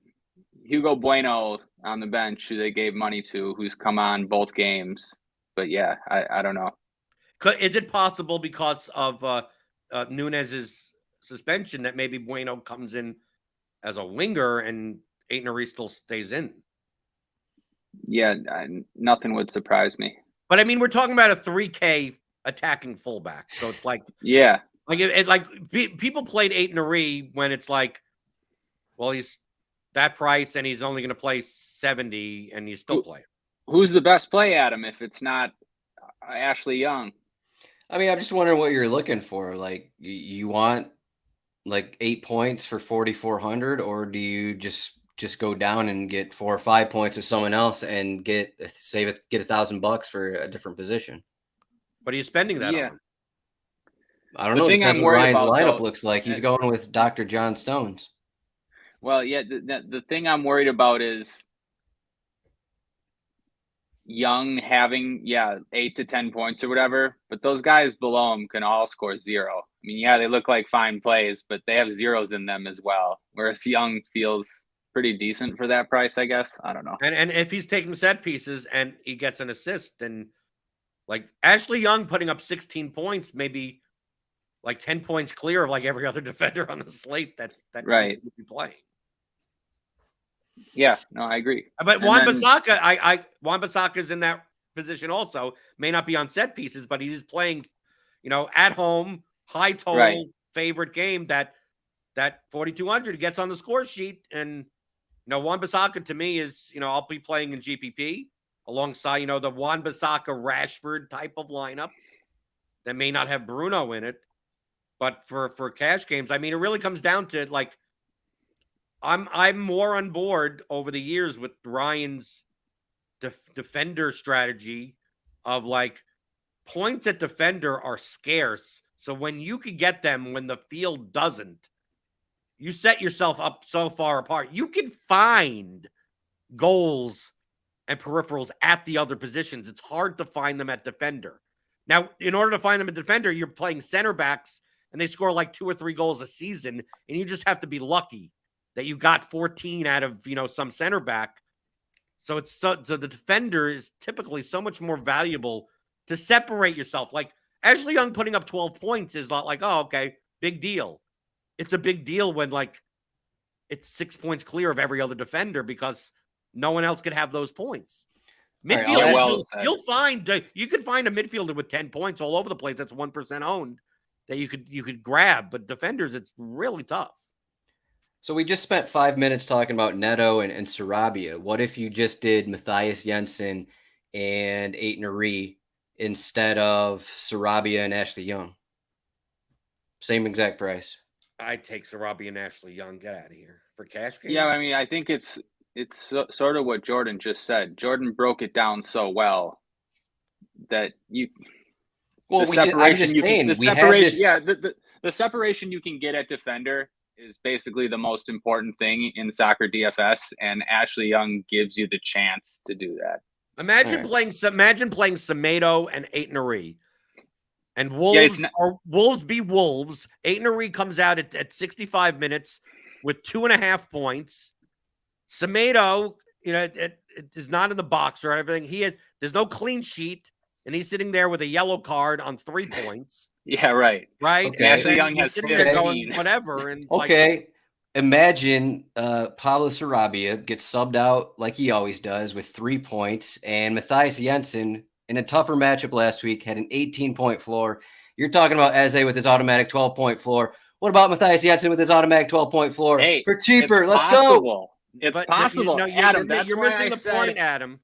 Hugo Bueno on the bench, who they gave money to, who's come on both games. But yeah, I don't know. Is it possible because of Nunez's suspension that maybe Bueno comes in as a winger and Aït-Nouri still stays in? Yeah, nothing would surprise me. But I mean, we're talking about a 3K attacking fullback, so it's like people played Aït-Nouri when it's like, well, he's that price and he's only going to play 70, and you still play him. Who's the best play, Adam? If it's not Ashley Young. I mean, I'm just wondering what you're looking for. Like, you want like 8 points for 4,400, or do you just go down and get 4 or 5 points with someone else and get $1,000 for a different position? What are you spending that on? I don't know. Depends what Ryan's lineup looks like. He's going with Dr. John Stones. Well, yeah, the thing I'm worried about is Young having 8 to 10 points or whatever, but those guys below him can all score 0. I mean, yeah, they look like fine plays, but they have zeros in them as well. Whereas Young feels pretty decent for that price, I guess. I don't know. And if he's taking set pieces and he gets an assist, then like Ashley Young putting up 16 points, maybe like 10 points clear of like every other defender on the slate that right would be playing. Yeah, no, I agree. But Wan-Bissaka, Wan-Bissaka is in that position also. May not be on set pieces, but he's playing, at home, high total favorite game that 4,200 gets on the score sheet. And, Wan-Bissaka to me is, I'll be playing in GPP alongside, the Wan-Bissaka Rashford type of lineups that may not have Bruno in it. But for cash games, I mean, it really comes down to like, I'm more on board over the years with Ryan's defender strategy of like points at defender are scarce. So when you can get them when the field doesn't, you set yourself up so far apart. You can find goals and peripherals at the other positions. It's hard to find them at defender. Now, in order to find them at defender, you're playing center backs and they score like 2 or 3 goals a season, and you just have to be lucky that you got 14 out of, some center back. So so the defender is typically so much more valuable to separate yourself. Like Ashley Young putting up 12 points is not like, oh, okay, big deal. It's a big deal when like it's 6 points clear of every other defender because no one else could have those points. Midfield, you could find a midfielder with 10 points all over the place that's 1% owned that you could grab, but defenders, it's really tough. So we just spent 5 minutes talking about Neto and Sarabia. What if you just did Matthias Jensen and Aït-Nouri instead of Sarabia and Ashley Young? Same exact price. I'd take Sarabia and Ashley Young. Get out of here for cash games. Yeah, I mean, I think it's sort of what Jordan just said. Jordan broke it down so well that you. Well, the separation you can get at defender is basically the most important thing in soccer DFS, and Ashley Young gives you the chance to do that. Imagine playing Semedo and Aït-Nouri. And Wolves be Wolves. Aït-Nouri comes out at 65 minutes with 2.5 points. Semedo, it is not in the box or everything. There's no clean sheet, and he's sitting there with a yellow card on 3 points. Yeah, right. right? Okay. And Ashley then Young you're has sitting there going 15. whatever. And Okay. Imagine Pablo Sarabia gets subbed out like he always does with 3 points, and Matthias Jensen in a tougher matchup last week had an 18-point floor. You're talking about Eze with his automatic 12-point floor. What about Matthias Jensen with his automatic 12-point floor? Hey, For cheaper, it's let's go. possible. It's but possible, no, Adam. That's you're why missing I the said, point, Adam.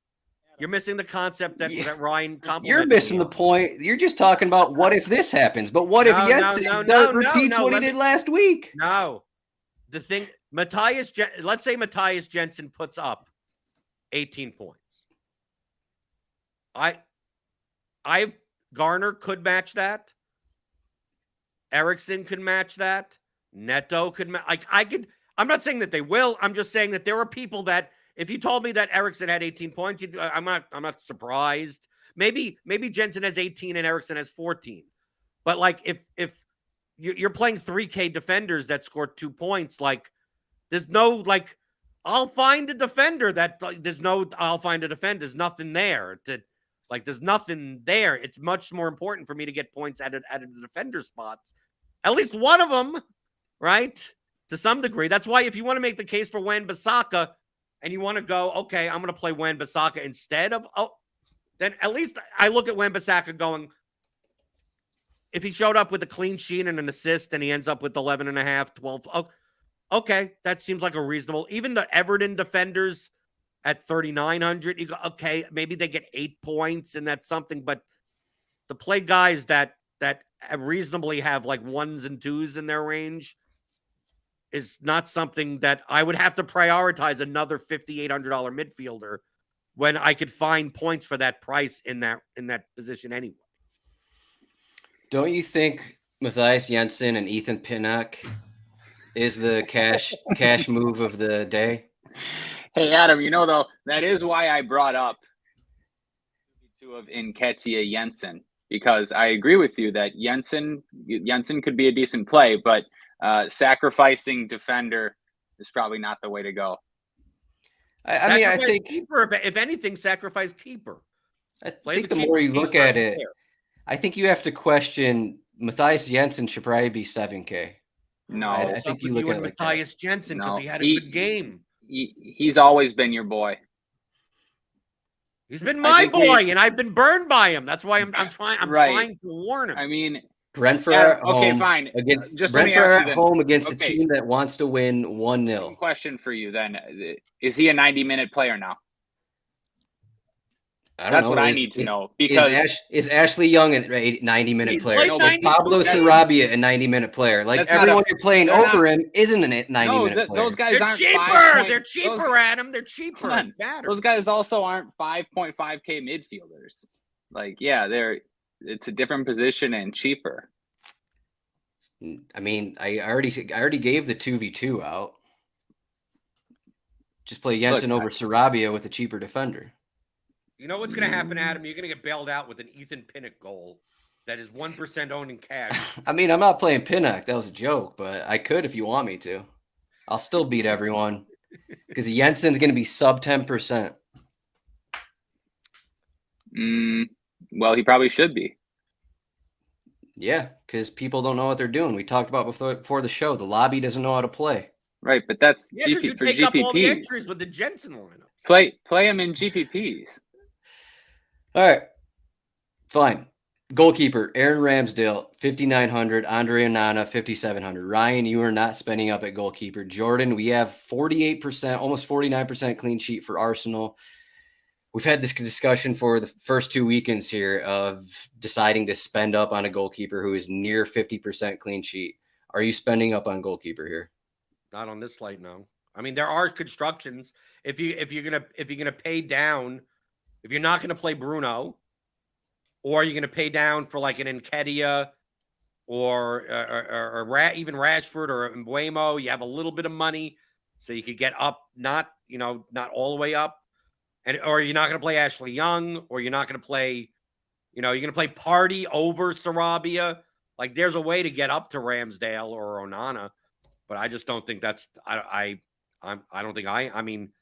You're missing the concept that, Yeah. that Ryan complimented You're missing me the on. point. You're just talking about what if this happens, but what if Jensen repeats what he did last week? No. The thing, let's say Matthias Jensen puts up 18 points. Garner could match that. Erickson could match that. Neto could match. I'm not saying that they will. I'm just saying that there are people that, if you told me that Erickson had 18 points, I'm not surprised. Maybe Jensen has 18 and Erickson has 14. But like if you're playing 3K defenders that scored 2 points, like there's no like I'll find a defender that there's nothing there to like there's nothing there. It's much more important for me to get points out of the defender spots. At least one of them, right? To some degree. That's why if you want to make the case for Wan-Bissaka and you want to go, okay, I'm going to play Wan-Bissaka instead of then at least I look at Wan-Bissaka going, if he showed up with a clean sheet and an assist and he ends up with 11 and a half, 12, okay, that seems like a reasonable. Even the Everton defenders at 3,900, you go, okay, maybe they get 8 points and that's something. But to play guys that reasonably have like 1s and 2s in their range is not something that I would have to prioritize another $5,800 midfielder when I could find points for that price in that position anyway. Don't you think Matthias Jensen and Ethan Pinnock is the cash move of the day? Hey, Adam, though, that is why I brought up of Nketiah Jensen, because I agree with you that Jensen could be a decent play, but sacrificing defender is probably not the way to go. I think keeper, if anything, sacrifice keeper. I think the more you look at it, I think you have to question Matthias Jensen should probably be 7K. No, I think you look at Matthias Jensen because he had a good game. He's always been your boy. He's been my boy, and I've been burned by him. That's why I'm trying. I'm trying to warn him. I mean, Brentford at home. Okay, fine. Brentford at home against a team that wants to win 1-0. Question for you then: is he a 90-minute player now? That's what I need to know. Because is Ashley Young a 90-minute player? No, Pablo Sarabia a 90-minute player? Like everyone you're playing over him isn't a 90-minute player. Those guys aren't cheaper. They're cheaper, Adam. They're cheaper. Those guys also aren't 5.5K midfielders. Like, yeah, it's a different position and cheaper. I mean, I already gave the 2v2 out. Just play Jensen over Sarabia with a cheaper defender. You know what's going to happen, Adam? You're going to get bailed out with an Ethan Pinnock goal that is 1% owned in cash. I mean, I'm not playing Pinnock. That was a joke, but I could if you want me to. I'll still beat everyone because Jensen's going to be sub 10%. Well, he probably should be. Yeah, because people don't know what they're doing. We talked about before the show. The lobby doesn't know how to play. Right, but that's because you take up all the entries with the Jensen lineup. Play him in GPPs. All right, fine. Goalkeeper, Aaron Ramsdale, 5,900. Andre Onana, 5,700. Ryan, you are not spending up at goalkeeper. Jordan, we have 48%, almost 49% clean sheet for Arsenal. We've had this discussion for the first 2 weekends here of deciding to spend up on a goalkeeper who is near 50% clean sheet. Are you spending up on goalkeeper here? Not on this slate, no. I mean, there are constructions. If you're gonna pay down, if you're not gonna play Bruno, or you're gonna pay down for like an Nketiah or even Rashford or Mbeumo, you have a little bit of money, so you could get up, not all the way up, or you're not gonna play Ashley Young, or you're not gonna play, you're gonna play Partey over Sarabia. Like, there's a way to get up to Ramsdale or Onana. But I just don't think that's I mean,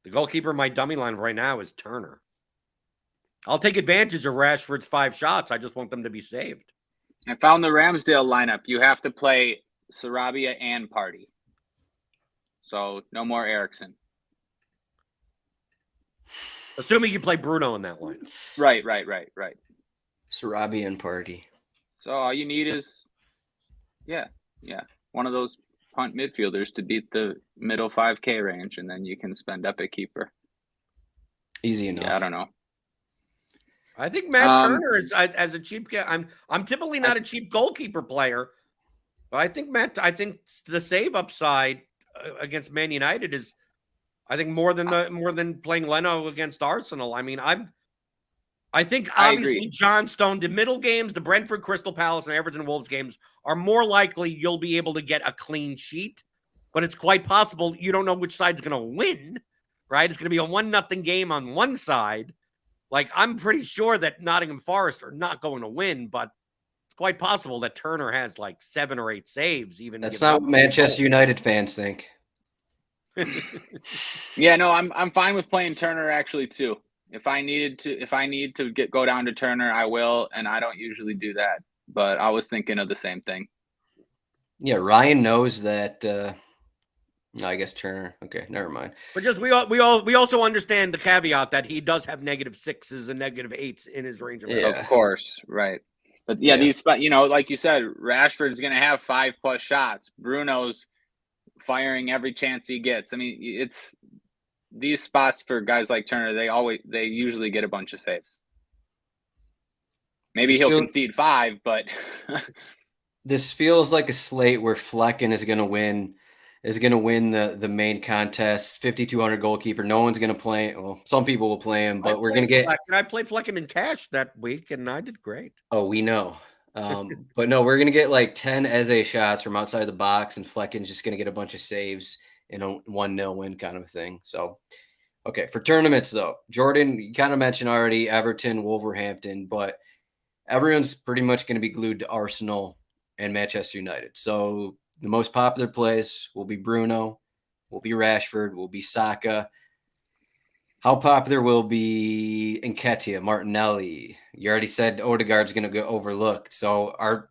the goalkeeper in my dummy line right now is Turner. I'll take advantage of Rashford's 5 shots. I just want them to be saved. I found the Ramsdale lineup. You have to play Sarabia and Party. So no more Eriksson. Assuming you play Bruno in that lineup. Right. Sarabia and Party. So all you need is, one of those punt midfielders to beat the middle 5K range, and then you can spend up a keeper. Easy enough. Yeah, I don't know. I think Matt Turner is as a cheap guy. I'm typically not a cheap goalkeeper player, but I think the save upside against Man United is, I think, more than playing Leno against Arsenal. I mean, I think obviously John Stone, the middle games, the Brentford, Crystal Palace, and Everton Wolves games are more likely you'll be able to get a clean sheet, but it's quite possible you don't know which side's going to win, right? It's going to be a 1-0 game on one side. Like, I'm pretty sure that Nottingham Forest are not going to win, but it's quite possible that Turner has like 7 or 8 saves. Even that's not what Manchester United fans think. Yeah, no, I'm fine with playing Turner actually too. If I need to go down to Turner, I will, and I don't usually do that. But I was thinking of the same thing. Yeah, Ryan knows that. I guess Turner. Okay, never mind. But just we also understand the caveat that he does have -6s and -8s in his range of outcomes. Of course, right. But these, like you said, Rashford's going to have 5+ shots. Bruno's firing every chance he gets. I mean, it's these spots for guys like Turner. They usually get a bunch of saves. Maybe he'll concede 5, but this feels like a slate where Flecken is going to win. Is going to win the main contest. 5,200 goalkeeper. No one's going to play. Well, some people will play him, but we're going to get. I played Flecken in cash that week, and I did great. Oh, we know. But no, we're going to get like 10 Eze shots from outside the box, and Flecken's just going to get a bunch of saves in a 1-0 win kind of a thing. So, okay, for tournaments though, Jordan, you kind of mentioned already Everton, Wolverhampton, but everyone's pretty much going to be glued to Arsenal and Manchester United. So the most popular plays will be Bruno, will be Rashford, will be Saka. How popular will be Nketiah, Martinelli? You already said Odegaard's going to get overlooked. So are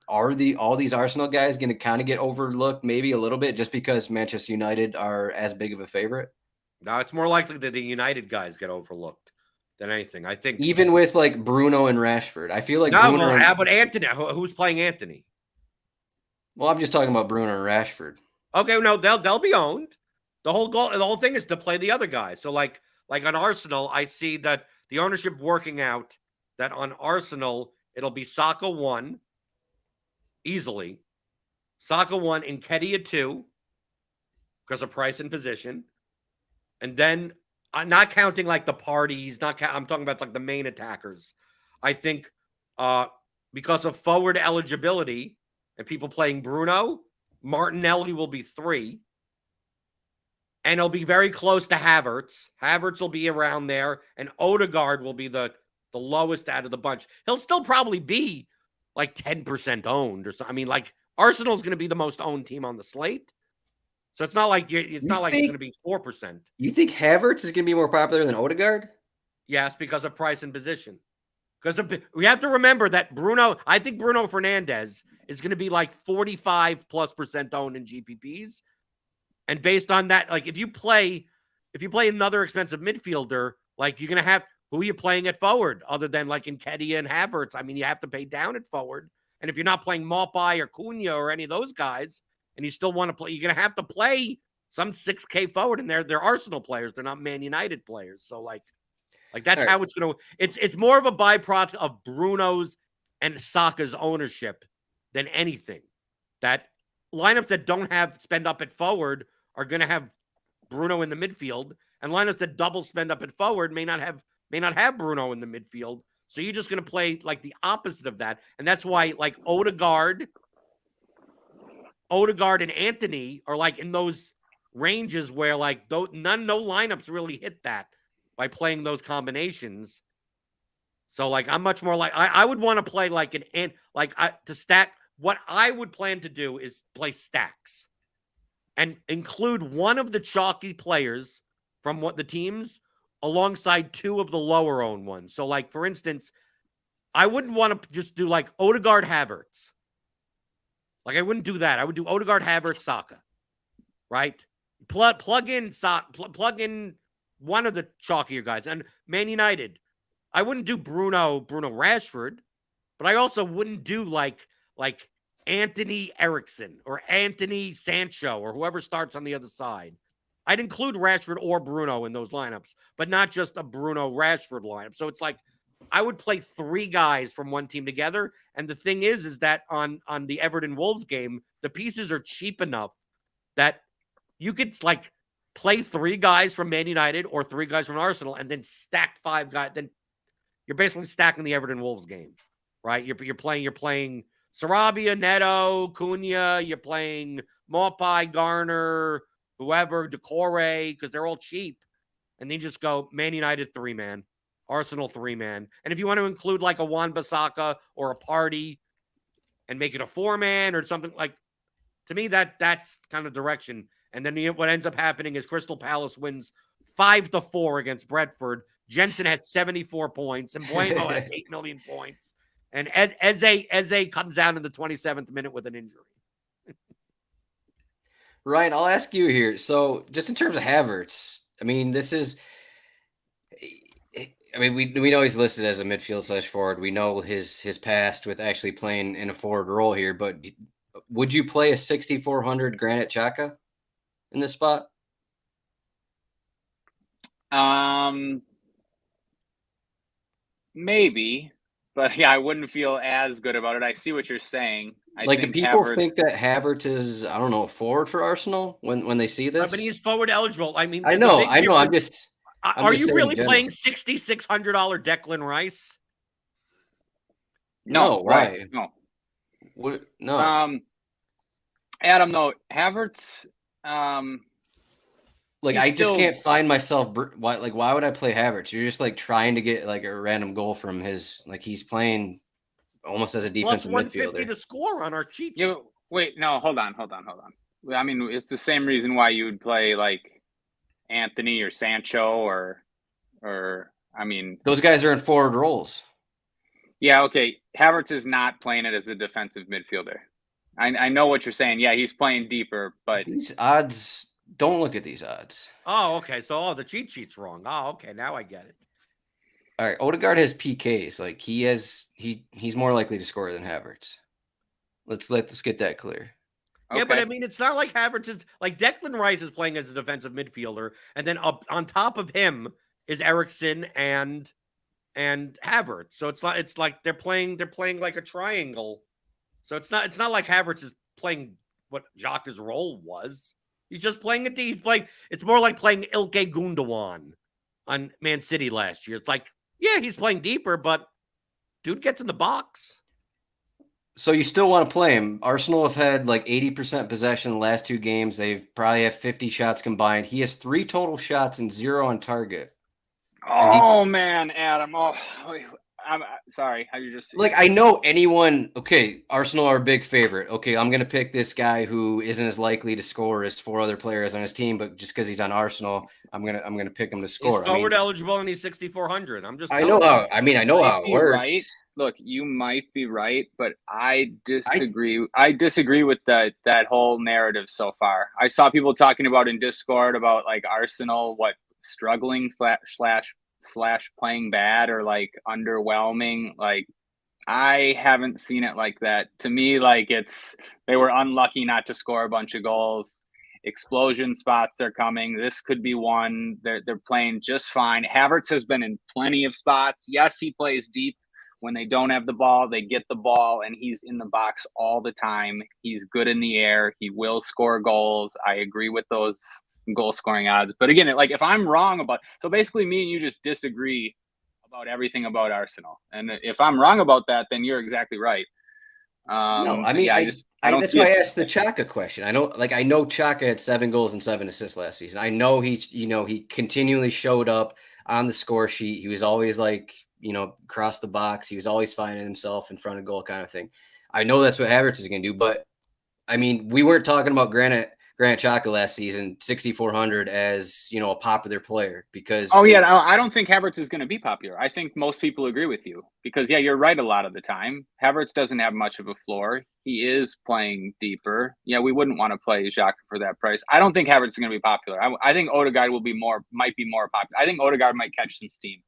all these Arsenal guys going to kind of get overlooked maybe a little bit just because Manchester United are as big of a favorite? No, it's more likely that the United guys get overlooked than anything. I think even with like Bruno and Rashford, I feel like but Anthony, who's playing Anthony? Well, I'm just talking about Bruno and Rashford. Okay, no, they'll be owned. The whole thing is to play the other guys. So like on Arsenal, I see that the ownership working out that on Arsenal it'll be Saka 1 easily, Saka 1, Nketiah 2 because of price and position, and then not counting like the parties. I'm talking about like the main attackers. I think because of forward eligibility. And people playing Bruno, Martinelli will be 3. And it'll be very close to Havertz. Havertz will be around there. And Odegaard will be the lowest out of the bunch. He'll still probably be like 10% owned or something. I mean, like Arsenal's going to be the most owned team on the slate. So it's not like it's going to be 4%. You think Havertz is going to be more popular than Odegaard? Yes, because of price and position. Because we have to remember that I think Bruno Fernandes is going to be like 45+% owned in GPPs. And based on that, like if you play another expensive midfielder, like you're going to have, who are you playing at forward other than like Nketiah and Havertz? I mean, you have to pay down at forward. And if you're not playing Maupay or Cunha or any of those guys, and you still want to play, you're going to have to play some 6K forward in there. They're Arsenal players. They're not Man United players. So like that's how it's going to, it's more of a byproduct of Bruno's and Saka's ownership than anything. That lineups that don't have spend up at forward are going to have Bruno in the midfield, and lineups that double spend up at forward may not have Bruno in the midfield. So you're just going to play like the opposite of that. And that's why like Odegaard and Anthony are like in those ranges where like no lineups really hit that by playing those combinations. So like I'm much more like I would want to play like to stack. What I would plan to do is play stacks and include one of the chalky players from what the teams alongside 2 of the lower owned ones. So like for instance, I wouldn't want to just do like Odegaard Havertz. Like I wouldn't do that. I would do Odegaard Havertz Saka, right? Plug in one of the chalkier guys. And Man United, I wouldn't do Bruno Rashford, but I also wouldn't do like Anthony Erickson or Anthony Sancho or whoever starts on the other side. I'd include Rashford or Bruno in those lineups, but not just a Bruno Rashford lineup. So it's like I would play 3 guys from one team together. And the thing is that on the Everton Wolves game, the pieces are cheap enough that you could like play 3 guys from Man United or 3 guys from Arsenal and then stack 5 guys. Then you're basically stacking the Everton Wolves game, right? You're playing Sarabia, Neto, Cunha. You're playing Maupay, Garner, whoever, Decore, because they're all cheap. And then just go Man United 3-man, Arsenal 3-man. And if you want to include like a Wan-Bissaka or a Party and make it a 4-man or something like, to me, that's kind of direction. And then what ends up happening is Crystal Palace wins 5-4 against Brentford. Jensen has 74 points and Mbeumo has 8 million points. And Eze comes out in the 27th minute with an injury. Ryan, I'll ask you here. So just in terms of Havertz, I mean, we know he's listed as a midfield / forward. We know his past with actually playing in a forward role here, but would you play a 6,400 Granit Xhaka in this spot? Maybe, but yeah, I wouldn't feel as good about it. I see what you're saying. I Like, do think people Havertz, think that Havertz is, I don't know, forward for Arsenal when they see this? But he's forward eligible. I mean, I know. I'm just are you saying really in general. playing $6,600 Declan Rice? no, right? Why? No. What? No. Adam, though, Havertz, Like, he's I just still- can't find myself. Why would I play Havertz? You're just like trying to get like a random goal from his. Like, he's playing almost as a Plus defensive 150 midfielder. to score on our cheat sheet. you wait, no, hold on. I mean, it's the same reason why you would play like Anthony or Sancho or I mean, Those guys are in forward roles. yeah, okay. Havertz is not playing it as a defensive midfielder. I know what you're saying. Yeah, he's playing deeper, but These odds. Don't look at these odds. Oh, okay. So, the cheat sheet's wrong. Oh, okay. Now I get it. All right, Odegaard has PKs. Like, he's more likely to score than Havertz. Let's get that clear. Yeah, but okay. I mean, it's not like Havertz is like Declan Rice is playing as a defensive midfielder, and then up on top of him is Erickson and Havertz. So it's like they're playing like a triangle. So it's not like Havertz is playing what Xhaka's role was. He's just playing it's more like playing Ilkay Gundogan on Man City last year. It's like, yeah, he's playing deeper, but dude gets in the box. So you still want to play him. Arsenal have had like 80% possession in the last 2 games. They've probably have 50 shots combined. He has 3 total shots and 0 on target. Oh man, Adam. Oh, I'm sorry. How you just Like, I know anyone. Okay, Arsenal are a big favorite. Okay, I'm gonna pick this guy who isn't as likely to score as 4 other players on his team, but just because he's on Arsenal, I'm gonna pick him to score. He's forward eligible and he's 6,400. I'm just. I know how. I know how it be works. right. Look, you might be right, but I disagree. I disagree with that whole narrative so far. I saw people talking about in Discord about like Arsenal, struggling slash playing bad or like underwhelming. Like, I haven't seen it like that. To me, like they were unlucky not to score a bunch of goals. Explosion spots are coming. This could be one. They're playing just fine. Havertz has been in plenty of spots. Yes, he plays deep. When they don't have the ball, they get the ball, and he's in the box all the time. He's good in the air. He will score goals. I agree with those goal scoring odds. But again, like if I'm wrong so basically me and you just disagree about everything about Arsenal. And if I'm wrong about that, then you're exactly right. No, I mean, yeah, I don't that's see why I it. asked the Xhaka question. I know Xhaka had 7 goals and 7 assists last season. I know he continually showed up on the score sheet. He was always like, across the box. He was always finding himself in front of goal kind of thing. I know that's what Havertz is going to do, but I mean, we weren't talking about Granit Grant Xhaka last season, 6,400 as, a popular player because. Oh, yeah. No, I don't think Havertz is going to be popular. I think most people agree with you because, yeah, you're right a lot of the time. Havertz doesn't have much of a floor. He is playing deeper. Yeah, we wouldn't want to play Xhaka for that price. I don't think Havertz is going to be popular. I think Odegaard might be more popular. I think Odegaard might catch some steam.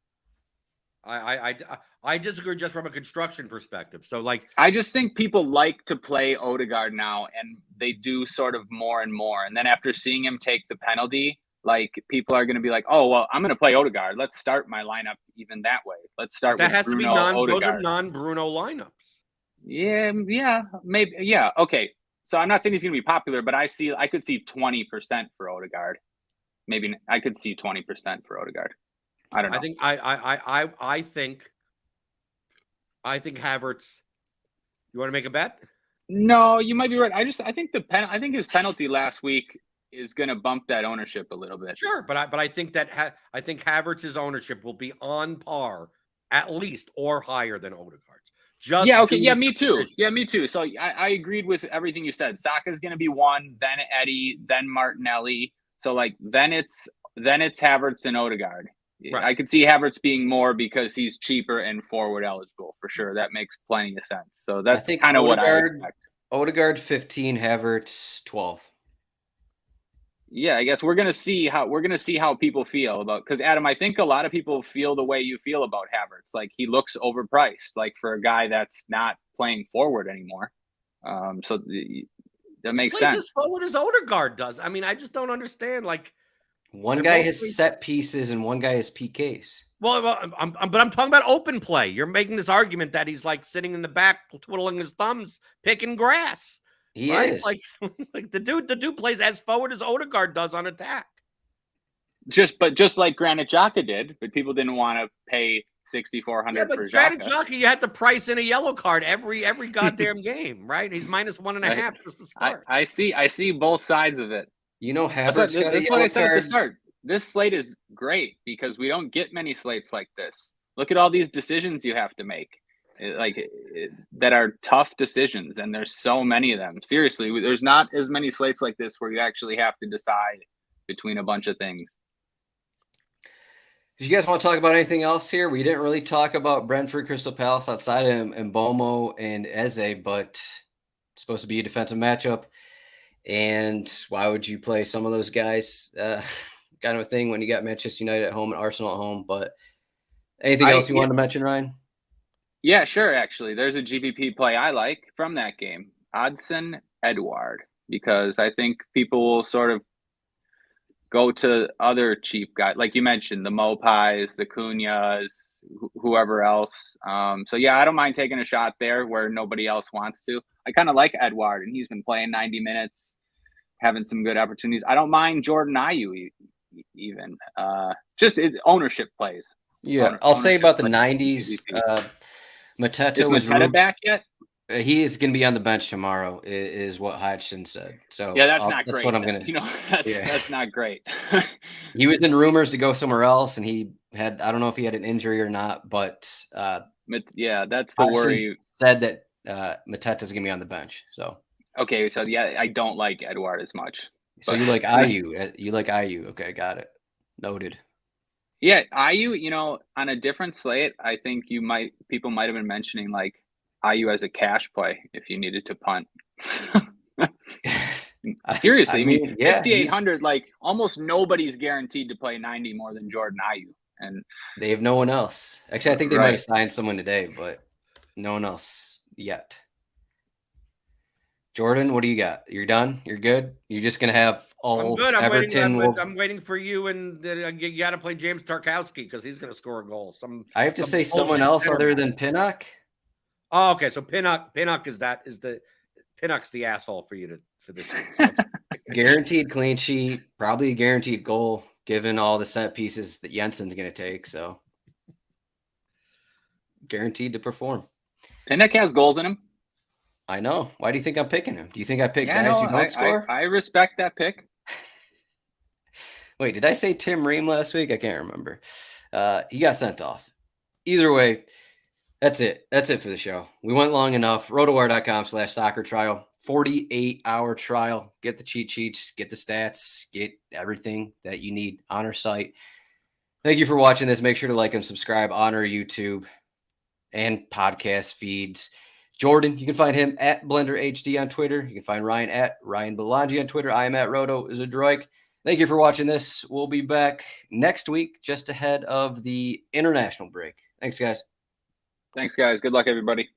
I disagree just from a construction perspective. So, I just think people like to play Odegaard now, and they do sort of more and more. And then after seeing him take the penalty, people are going to be like, "Oh, well, I'm going to play Odegaard. Let's start my lineup even that way. Let's start with Bruno, Odegaard." Those are non-Bruno lineups. Yeah, maybe, yeah. Okay, so I'm not saying he's going to be popular, but I could see 20% for Odegaard. Maybe I could see 20% for Odegaard. I don't know. I think Havertz. You want to make a bet? No, you might be right. I think I think his penalty last week is going to bump that ownership a little bit. Sure, but I think that I think Havertz's ownership will be on par, at least, or higher than Odegaard's. Me too. Yeah, me too. So I agreed with everything you said. Saka's going to be 1, then Eddie, then Martinelli. So then it's Havertz and Odegaard. Right. I could see Havertz being more because he's cheaper and forward eligible for sure. That makes plenty of sense. So that's kind of what I expect. Odegaard 15, Havertz 12. Yeah, I guess we're gonna see how people feel about, because Adam, I think a lot of people feel the way you feel about Havertz. He looks overpriced, for a guy that's not playing forward anymore. So that makes sense. As forward as Odegaard does. I mean, I just don't understand. One guy has set pieces and one guy has PKs. Well, but I'm talking about open play. You're making this argument that he's sitting in the back, twiddling his thumbs, picking grass. He is the dude plays as forward as Odegaard does on attack. Just like Granit Xhaka did, but people didn't want to pay 6,400 for Xhaka. Granit Xhaka, you had to price in a yellow card every goddamn game, right? He's minus 1.5 just to start. I see both sides of it. Havertz got that's what I said at the start. This slate is great because we don't get many slates like this. Look at all these decisions you have to make, that are tough decisions, and there's so many of them. Seriously, there's not as many slates like this where you actually have to decide between a bunch of things. Did you guys want to talk about anything else here? We didn't really talk about Brentford Crystal Palace outside of Mbeumo and Eze, but it's supposed to be a defensive matchup. And why would you play some of those guys? Kind of a thing when you got Manchester United at home and Arsenal at home. But anything else you wanted to mention, Ryan? Yeah, sure. Actually, there's a GPP play I like from that game. Odsonne Edouard, because I think people will sort of go to other cheap guys, like you mentioned, the Mopais, the Cunhas, whoever else. So yeah, I don't mind taking a shot there where nobody else wants to. I kind of like Edouard, and he's been playing 90 minutes, having some good opportunities. I don't mind Jordan Ayew even. Just ownership plays. Yeah, I'll say about the 90s. Mateta was back yet? He is going to be on the bench tomorrow, is what Hodgson said. So yeah, that's not great. That's what I'm going to. That's not great. He was in rumors to go somewhere else, and he had. I don't know if he had an injury or not, but yeah, that's the Hodgson worry. Said that Mateta's going to be on the bench. So okay, so yeah, I don't like Edouard as much. So you like Ayew? You like Ayew? Okay, got it. Noted. Yeah, Ayew, on a different slate, I think people might have been mentioning Ayew as a cash play if you needed to punt. Seriously, I mean 5,800, almost nobody's guaranteed to play 90 more than Jordan Ayew, and they have no one else. Actually, I think they might have signed someone today, but no one else yet. Jordan, what do you got? You're done? You're good? You're just going to have all Everton? I'm waiting for you, and you got to play James Tarkowski because he's going to score a goal. I have to say someone else other than Pinnock? Oh, okay. So Pinnock Pinnock's the asshole for this. Guaranteed clean sheet, probably a guaranteed goal, given all the set pieces that Jensen's going to take. So guaranteed to perform. Pinnock has goals in him. I know. Why do you think I'm picking him? Do you think I pick guys who don't score? I respect that pick. Wait, did I say Tim Ream last week? I can't remember. He got sent off. Either way, that's it. That's it for the show. We went long enough. RotoWire.com/soccer trial. 48-hour trial. Get the cheat sheets, get the stats, get everything that you need on our site. Thank you for watching this. Make sure to like and subscribe on our YouTube and podcast feeds. Jordan, you can find him at Blender HD on Twitter. You can find Ryan at Ryan Belongia on Twitter. I am at RotoWire. Thank you for watching this. We'll be back next week, just ahead of the international break. Thanks, guys. Thanks, guys. Good luck, everybody.